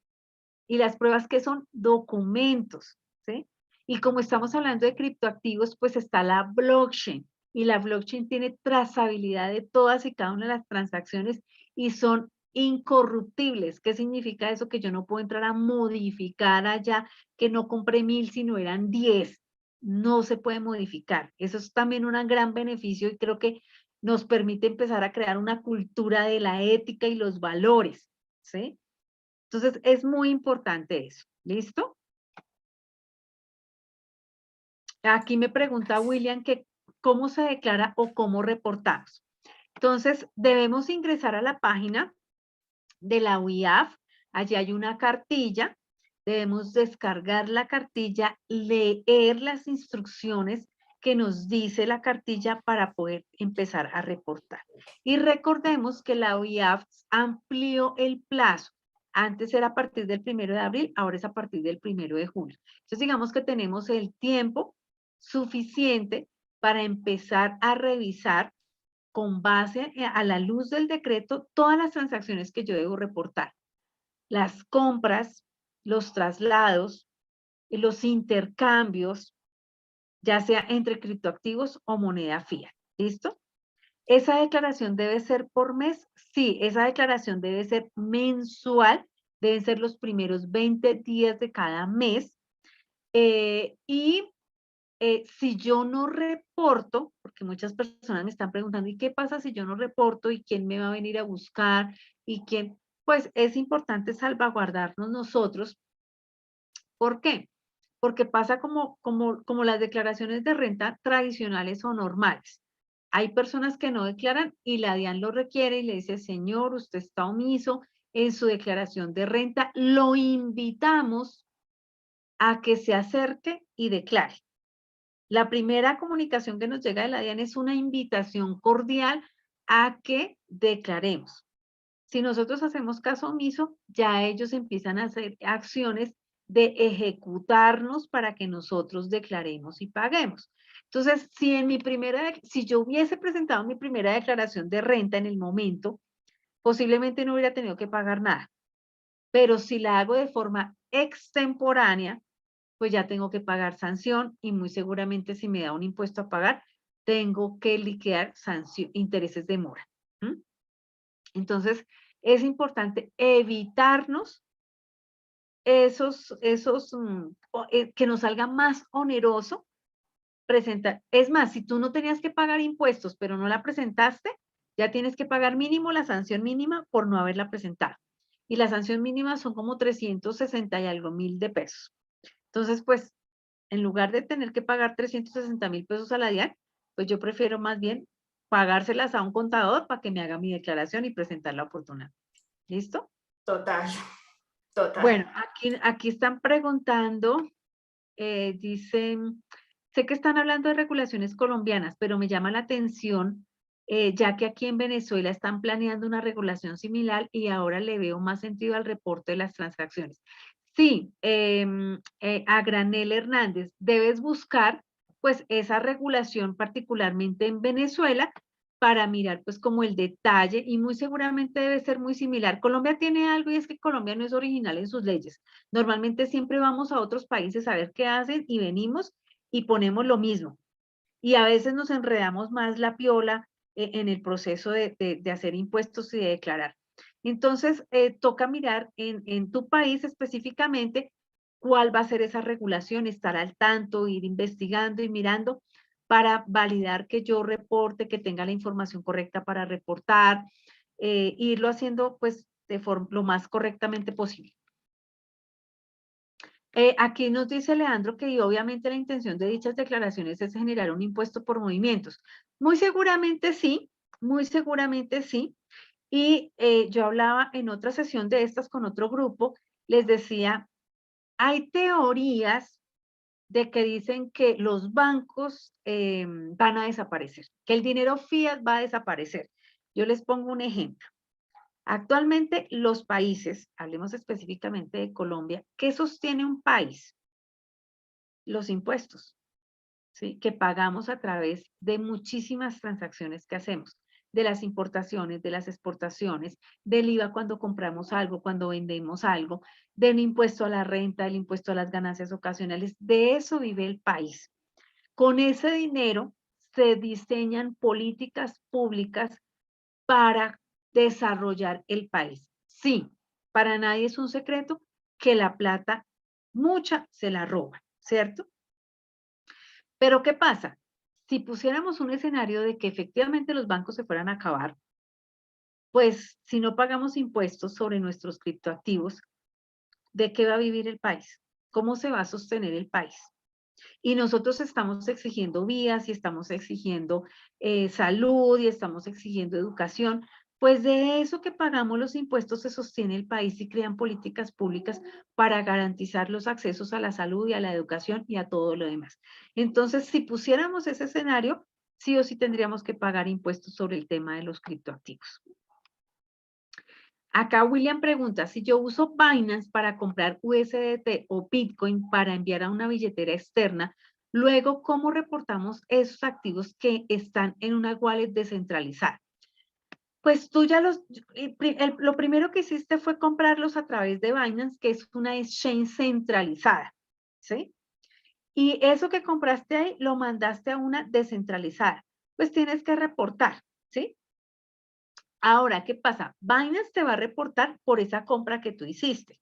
Y las pruebas que son documentos, ¿sí? Y como estamos hablando de criptoactivos, pues está la blockchain. Y la blockchain tiene trazabilidad de todas y cada una de las transacciones y son incorruptibles. ¿Qué significa eso? Que yo no puedo entrar a modificar allá, que no compré 1000, sino eran 10. No se puede modificar. Eso es también un gran beneficio y creo que nos permite empezar a crear una cultura de la ética y los valores, ¿sí? Entonces, es muy importante eso. ¿Listo? Aquí me pregunta William que cómo se declara o cómo reportamos. Entonces, debemos ingresar a la página de la UIAF. Allí hay una cartilla. Debemos descargar la cartilla, leer las instrucciones que nos dice la cartilla para poder empezar a reportar. Y recordemos que la UIAF amplió el plazo. Antes era a partir del 1 de abril, ahora es a partir del 1 de julio. Entonces, digamos que tenemos el tiempo suficiente para empezar a revisar con base a la luz del decreto todas las transacciones que yo debo reportar. Las compras, los traslados, los intercambios, ya sea entre criptoactivos o moneda fiat. ¿Listo? ¿Esa declaración debe ser por mes? Sí, esa declaración debe ser mensual, deben ser los primeros 20 días de cada mes. Si yo no reporto, porque muchas personas me están preguntando, ¿y qué pasa si yo no reporto? ¿Y quién me va a venir a buscar? ¿Y quién? Pues es importante salvaguardarnos nosotros. ¿Por qué? Porque pasa como las declaraciones de renta tradicionales o normales. Hay personas que no declaran y la DIAN lo requiere y le dice, señor, usted está omiso en su declaración de renta, lo invitamos a que se acerque y declare. La primera comunicación que nos llega de la DIAN es una invitación cordial a que declaremos. Si nosotros hacemos caso omiso, ya ellos empiezan a hacer acciones de ejecutarnos para que nosotros declaremos y paguemos. Entonces, si yo hubiese presentado mi primera declaración de renta en el momento, posiblemente no hubiera tenido que pagar nada. Pero si la hago de forma extemporánea, pues ya tengo que pagar sanción y muy seguramente si me da un impuesto a pagar, tengo que liquidar intereses de mora. Entonces, es importante evitarnos que nos salga más oneroso presentar. Es más, si tú no tenías que pagar impuestos, pero no la presentaste, ya tienes que pagar mínimo la sanción mínima por no haberla presentado. Y la sanción mínima son como 360 y algo mil de pesos. Entonces, pues, en lugar de tener que pagar 360,000 pesos a la DIAN, pues yo prefiero más bien pagárselas a un contador para que me haga mi declaración y presentarla oportunamente. ¿Listo? Total, total. Bueno, aquí están preguntando, dicen, sé que están hablando de regulaciones colombianas, pero me llama la atención, ya que aquí en Venezuela están planeando una regulación similar y ahora le veo más sentido al reporte de las transacciones. Sí, a Granel Hernández, debes buscar pues esa regulación particularmente en Venezuela para mirar pues como el detalle y muy seguramente debe ser muy similar. Colombia tiene algo y es que Colombia no es original en sus leyes. Normalmente siempre vamos a otros países a ver qué hacen y venimos y ponemos lo mismo. Y a veces nos enredamos más la piola en el proceso de hacer impuestos y de declarar. Entonces, toca mirar en tu país específicamente cuál va a ser esa regulación, estar al tanto, ir investigando y mirando para validar que yo reporte, que tenga la información correcta para reportar, irlo haciendo pues de forma lo más correctamente posible. Aquí nos dice Leandro que obviamente la intención de dichas declaraciones es generar un impuesto por movimientos. Muy seguramente sí, muy seguramente sí. Y yo hablaba en otra sesión de estas con otro grupo, les decía, hay teorías de que dicen que los bancos van a desaparecer, que el dinero fiat va a desaparecer. Yo les pongo un ejemplo. Actualmente los países, hablemos específicamente de Colombia, ¿qué sostiene un país? Los impuestos, ¿sí? Que pagamos a través de muchísimas transacciones que hacemos, de las importaciones, de las exportaciones, del IVA cuando compramos algo, cuando vendemos algo, del impuesto a la renta, del impuesto a las ganancias ocasionales, de eso vive el país. Con ese dinero se diseñan políticas públicas para desarrollar el país. Sí, para nadie es un secreto que la plata, mucha se la roban, ¿cierto? Pero ¿qué pasa? Si pusiéramos un escenario de que efectivamente los bancos se fueran a acabar, pues si no pagamos impuestos sobre nuestros criptoactivos, ¿de qué va a vivir el país? ¿Cómo se va a sostener el país? Y nosotros estamos exigiendo vías y estamos exigiendo salud y estamos exigiendo educación, pues de eso que pagamos los impuestos se sostiene el país y crean políticas públicas para garantizar los accesos a la salud y a la educación y a todo lo demás. Entonces, si pusiéramos ese escenario, sí o sí tendríamos que pagar impuestos sobre el tema de los criptoactivos. Acá William pregunta, si yo uso Binance para comprar USDT o Bitcoin para enviar a una billetera externa, luego, ¿cómo reportamos esos activos que están en una wallet descentralizada? Pues tú ya lo primero que hiciste fue comprarlos a través de Binance, que es una exchange centralizada, ¿sí? Y eso que compraste ahí lo mandaste a una descentralizada. Pues tienes que reportar, ¿sí? Ahora, ¿qué pasa? Binance te va a reportar por esa compra que tú hiciste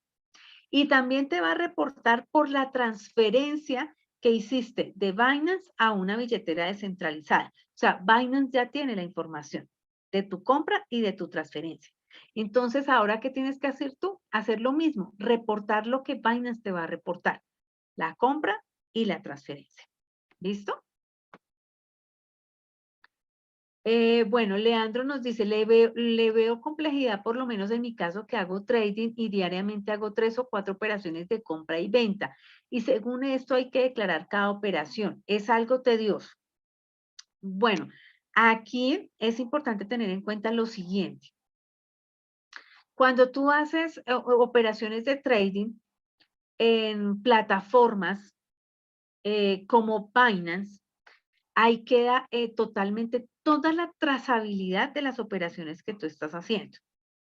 y también te va a reportar por la transferencia que hiciste de Binance a una billetera descentralizada. O sea, Binance ya tiene la información de tu compra y de tu transferencia. Entonces, ahora, ¿qué tienes que hacer tú? Hacer lo mismo, reportar lo que Binance te va a reportar, la compra y la transferencia. ¿Listo? Bueno, Leandro nos dice, le veo complejidad, por lo menos en mi caso, que hago trading y diariamente hago 3 o 4 operaciones de compra y venta. Y según esto hay que declarar cada operación. Es algo tedioso. Bueno, aquí es importante tener en cuenta lo siguiente. Cuando tú haces operaciones de trading en plataformas como Binance, ahí queda totalmente toda la trazabilidad de las operaciones que tú estás haciendo,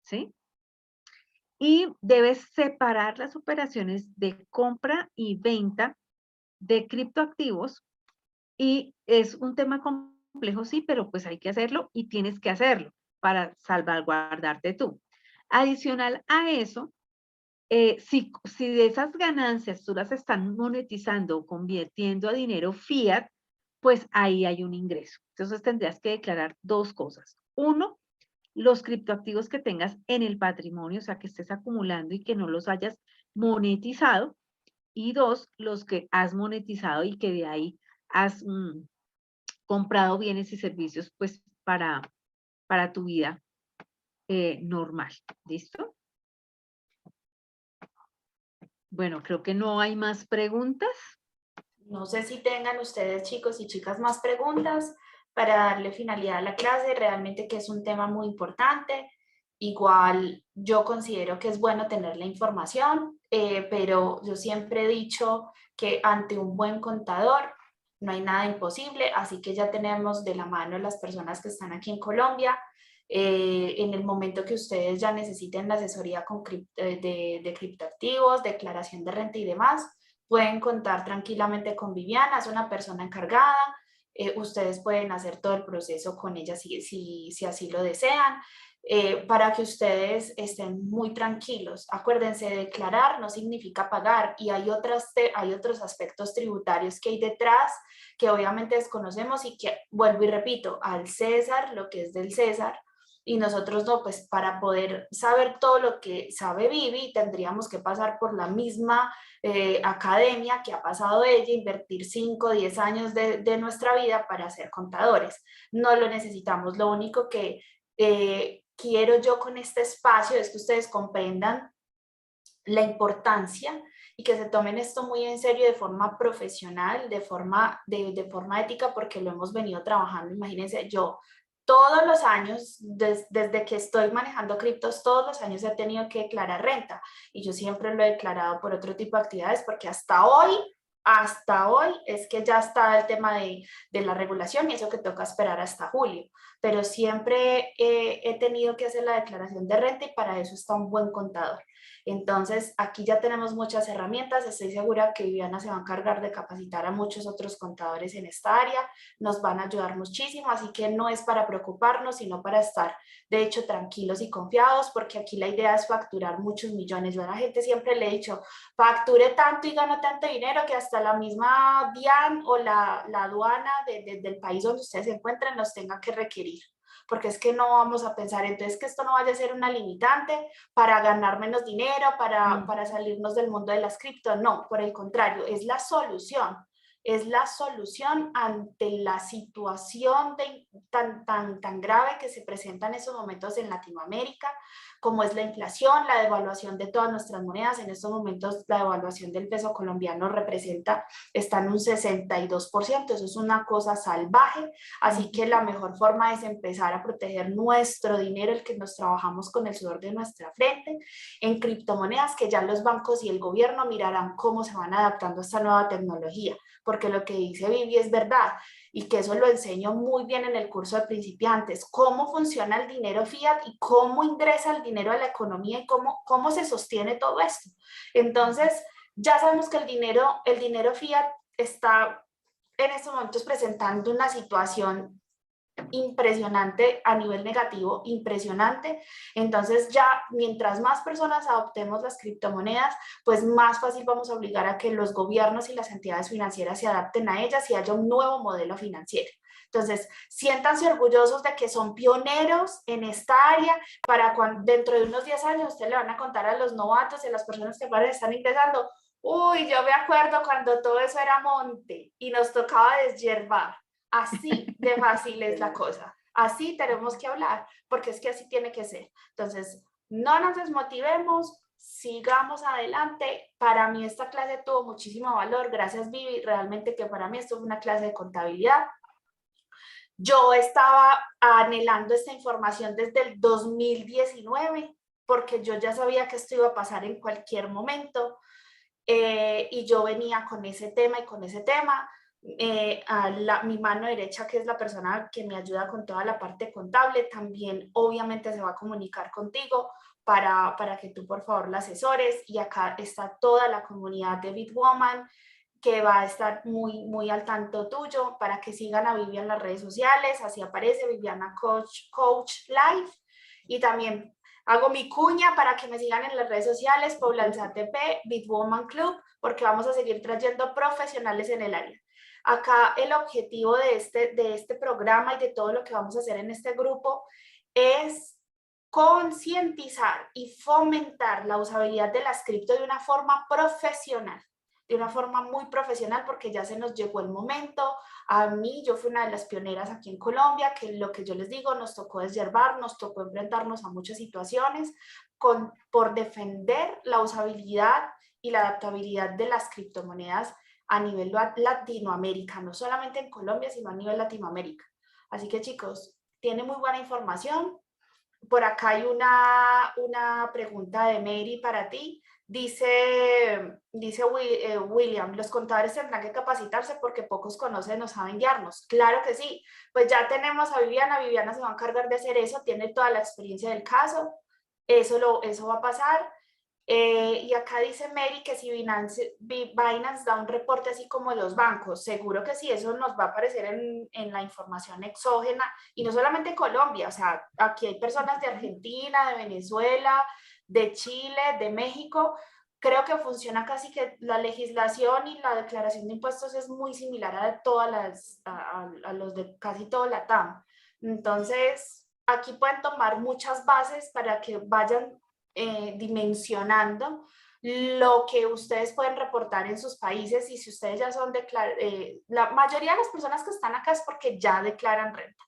¿sí? Y debes separar las operaciones de compra y venta de criptoactivos y es un tema complejo, sí, pero pues hay que hacerlo y tienes que hacerlo para salvaguardarte tú. Adicional a eso, si de esas ganancias tú las están monetizando o convirtiendo a dinero fiat, pues ahí hay un ingreso. Entonces tendrías que declarar 2 cosas. Uno, los criptoactivos que tengas en el patrimonio, o sea, que estés acumulando y que no los hayas monetizado. Y 2, los que has monetizado y que de ahí has comprado bienes y servicios, pues para tu vida normal. ¿Listo? Bueno, creo que no hay más preguntas. No sé si tengan ustedes, chicos y chicas, más preguntas para darle finalidad a la clase. Realmente que es un tema muy importante. Igual yo considero que es bueno tener la información, pero yo siempre he dicho que ante un buen contador no hay nada imposible, así que ya tenemos de la mano las personas que están aquí en Colombia. En el momento que ustedes ya necesiten la asesoría con de criptoactivos, declaración de renta y demás, pueden contar tranquilamente con Viviana, es una persona encargada. Ustedes pueden hacer todo el proceso con ella si así lo desean, para que ustedes estén muy tranquilos. Acuérdense, declarar no significa pagar y hay otros aspectos tributarios que hay detrás que obviamente desconocemos y que, vuelvo y repito, al César lo que es del César. Y nosotros no, pues para poder saber todo lo que sabe Vivi, tendríamos que pasar por la misma academia que ha pasado ella, invertir 5 o 10 años de nuestra vida para ser contadores. No lo necesitamos. Lo único que quiero yo con este espacio es que ustedes comprendan la importancia y que se tomen esto muy en serio de forma profesional, de forma ética, porque lo hemos venido trabajando. Imagínense, yo todos los años, desde que estoy manejando criptos, todos los años he tenido que declarar renta y yo siempre lo he declarado por otro tipo de actividades porque hasta hoy es que ya está el tema de la regulación y eso que toca esperar hasta julio, pero siempre he tenido que hacer la declaración de renta y para eso está un buen contador. Entonces, aquí ya tenemos muchas herramientas, estoy segura que Viviana se va a encargar de capacitar a muchos otros contadores en esta área, nos van a ayudar muchísimo, así que no es para preocuparnos, sino para estar, de hecho, tranquilos y confiados, porque aquí la idea es facturar muchos millones. Yo a la gente siempre le he dicho, facture tanto y gano tanto dinero que hasta la misma DIAN o la aduana del país donde ustedes se encuentren los tenga que requerir, porque es que no vamos a pensar entonces que esto no vaya a ser una limitante para ganar menos dinero, para salirnos del mundo de las cripto. No, por el contrario, es la solución. Es la solución ante la situación tan grave que se presenta en esos momentos en Latinoamérica, como es la inflación, la devaluación de todas nuestras monedas. En estos momentos la devaluación del peso colombiano está en un 62%, eso es una cosa salvaje, así que la mejor forma es empezar a proteger nuestro dinero, el que nos trabajamos con el sudor de nuestra frente, en criptomonedas, que ya los bancos y el gobierno mirarán cómo se van adaptando a esta nueva tecnología, porque lo que dice Vivi es verdad, y que eso lo enseño muy bien en el curso de principiantes, cómo funciona el dinero fiat y cómo ingresa el dinero a la economía y cómo se sostiene todo esto. Entonces, ya sabemos que el dinero fiat está en estos momentos presentando una situación impresionante a nivel negativo, impresionante. Entonces ya mientras más personas adoptemos las criptomonedas, pues más fácil vamos a obligar a que los gobiernos y las entidades financieras se adapten a ellas y haya un nuevo modelo financiero. Entonces, siéntanse orgullosos de que son pioneros en esta área para cuando dentro de unos 10 años ustedes le van a contar a los novatos y a las personas que están ingresando, uy, yo me acuerdo cuando todo eso era monte y nos tocaba deshiervar. Así de fácil es la cosa. Así tenemos que hablar, porque es que así tiene que ser. Entonces, no nos desmotivemos, sigamos adelante. Para mí esta clase tuvo muchísimo valor. Gracias, Vivi. Realmente que para mí esto fue una clase de contabilidad. Yo estaba anhelando esta información desde el 2019, porque yo ya sabía que esto iba a pasar en cualquier momento. Y yo venía con ese tema y con ese tema. Mi mano derecha, que es la persona que me ayuda con toda la parte contable, también obviamente se va a comunicar contigo para que tú por favor la asesores, y acá está toda la comunidad de Bitwoman que va a estar muy al tanto tuyo para que sigan a Vivian en las redes sociales. Así aparece Viviana Coach Live, y también hago mi cuña para que me sigan en las redes sociales, Poblanza ATP, Bitwoman Club, porque vamos a seguir trayendo profesionales en el área. Acá el objetivo de este programa y de todo lo que vamos a hacer en este grupo es concientizar y fomentar la usabilidad de las cripto de una forma profesional, de una forma muy profesional, porque ya se nos llegó el momento. A mí, yo fui una de las pioneras aquí en Colombia, que lo que yo les digo, nos tocó deshiervar, nos tocó enfrentarnos a muchas situaciones por defender la usabilidad y la adaptabilidad de las criptomonedas a nivel Latinoamérica, no solamente en Colombia, sino a nivel Latinoamérica. Así que chicos, tiene muy buena información. Por acá hay una pregunta de Mary para ti. Dice William, los contadores tendrán que capacitarse porque pocos conocen o saben guiarnos. Claro que sí, pues ya tenemos a Viviana se va a encargar de hacer eso, tiene toda la experiencia del caso, eso va a pasar. Y acá dice Mary que si Binance da un reporte así como los bancos, seguro que sí, eso nos va a aparecer en la información exógena, y no solamente Colombia, o sea, aquí hay personas de Argentina, de Venezuela, de Chile, de México. Creo que funciona casi que la legislación y la declaración de impuestos es muy similar a todas a los de casi todo la TAM. Entonces, aquí pueden tomar muchas bases para que vayan dimensionando lo que ustedes pueden reportar en sus países, y si ustedes ya son la mayoría de las personas que están acá es porque ya declaran renta.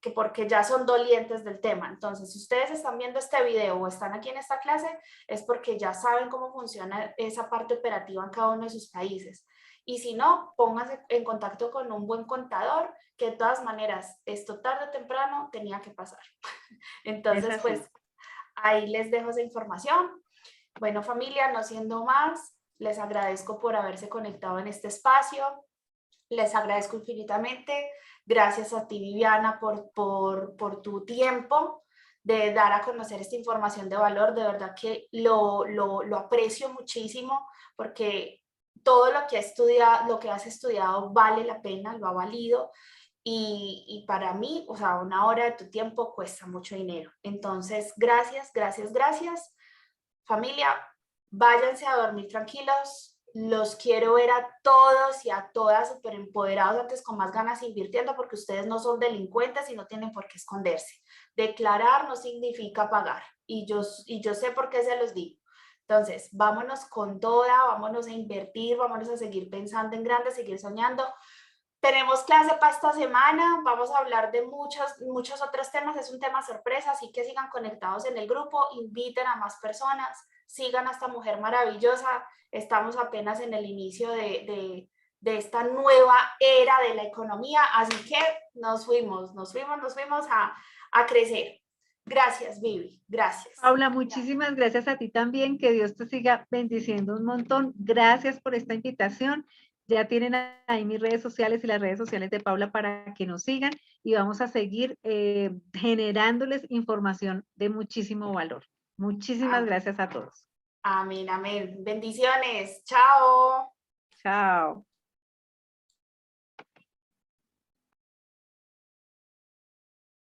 que porque ya son dolientes del tema. Entonces, si ustedes están viendo este video o están aquí en esta clase, es porque ya saben cómo funciona esa parte operativa en cada uno de sus países. Y si no, pónganse en contacto con un buen contador, que de todas maneras, esto tarde o temprano tenía que pasar. Es Entonces, así. pues, ahí les dejo esa información. Bueno, familia, no siendo más, les agradezco por haberse conectado en este espacio. Les agradezco infinitamente. Gracias a ti, Viviana, por tu tiempo de dar a conocer esta información de valor. De verdad que lo aprecio muchísimo porque todo lo que, lo que has estudiado vale la pena, lo ha valido. Y para mí, o sea, una hora de tu tiempo cuesta mucho dinero. Entonces, gracias, gracias, gracias. Familia, váyanse a dormir tranquilos. Los quiero ver a todos y a todas súper empoderados, antes con más ganas invirtiendo, porque ustedes no son delincuentes y no tienen por qué esconderse. Declarar no significa pagar. Y yo sé por qué se los digo. Entonces, vámonos con toda, vámonos a invertir, vámonos a seguir pensando en grande, seguir soñando. Tenemos clase para esta semana, vamos a hablar de muchos otros temas, es un tema sorpresa, así que sigan conectados en el grupo, inviten a más personas, sigan a esta mujer maravillosa, estamos apenas en el inicio de esta nueva era de la economía, así que nos fuimos a crecer. Gracias, Vivi, gracias. Paula, muchísimas gracias a ti también, que Dios te siga bendiciendo un montón. Gracias por esta invitación. Ya tienen ahí mis redes sociales y las redes sociales de Paula para que nos sigan y vamos a seguir generándoles información de muchísimo valor. Muchísimas gracias a todos. Amén, amén. Bendiciones. Chao. Chao.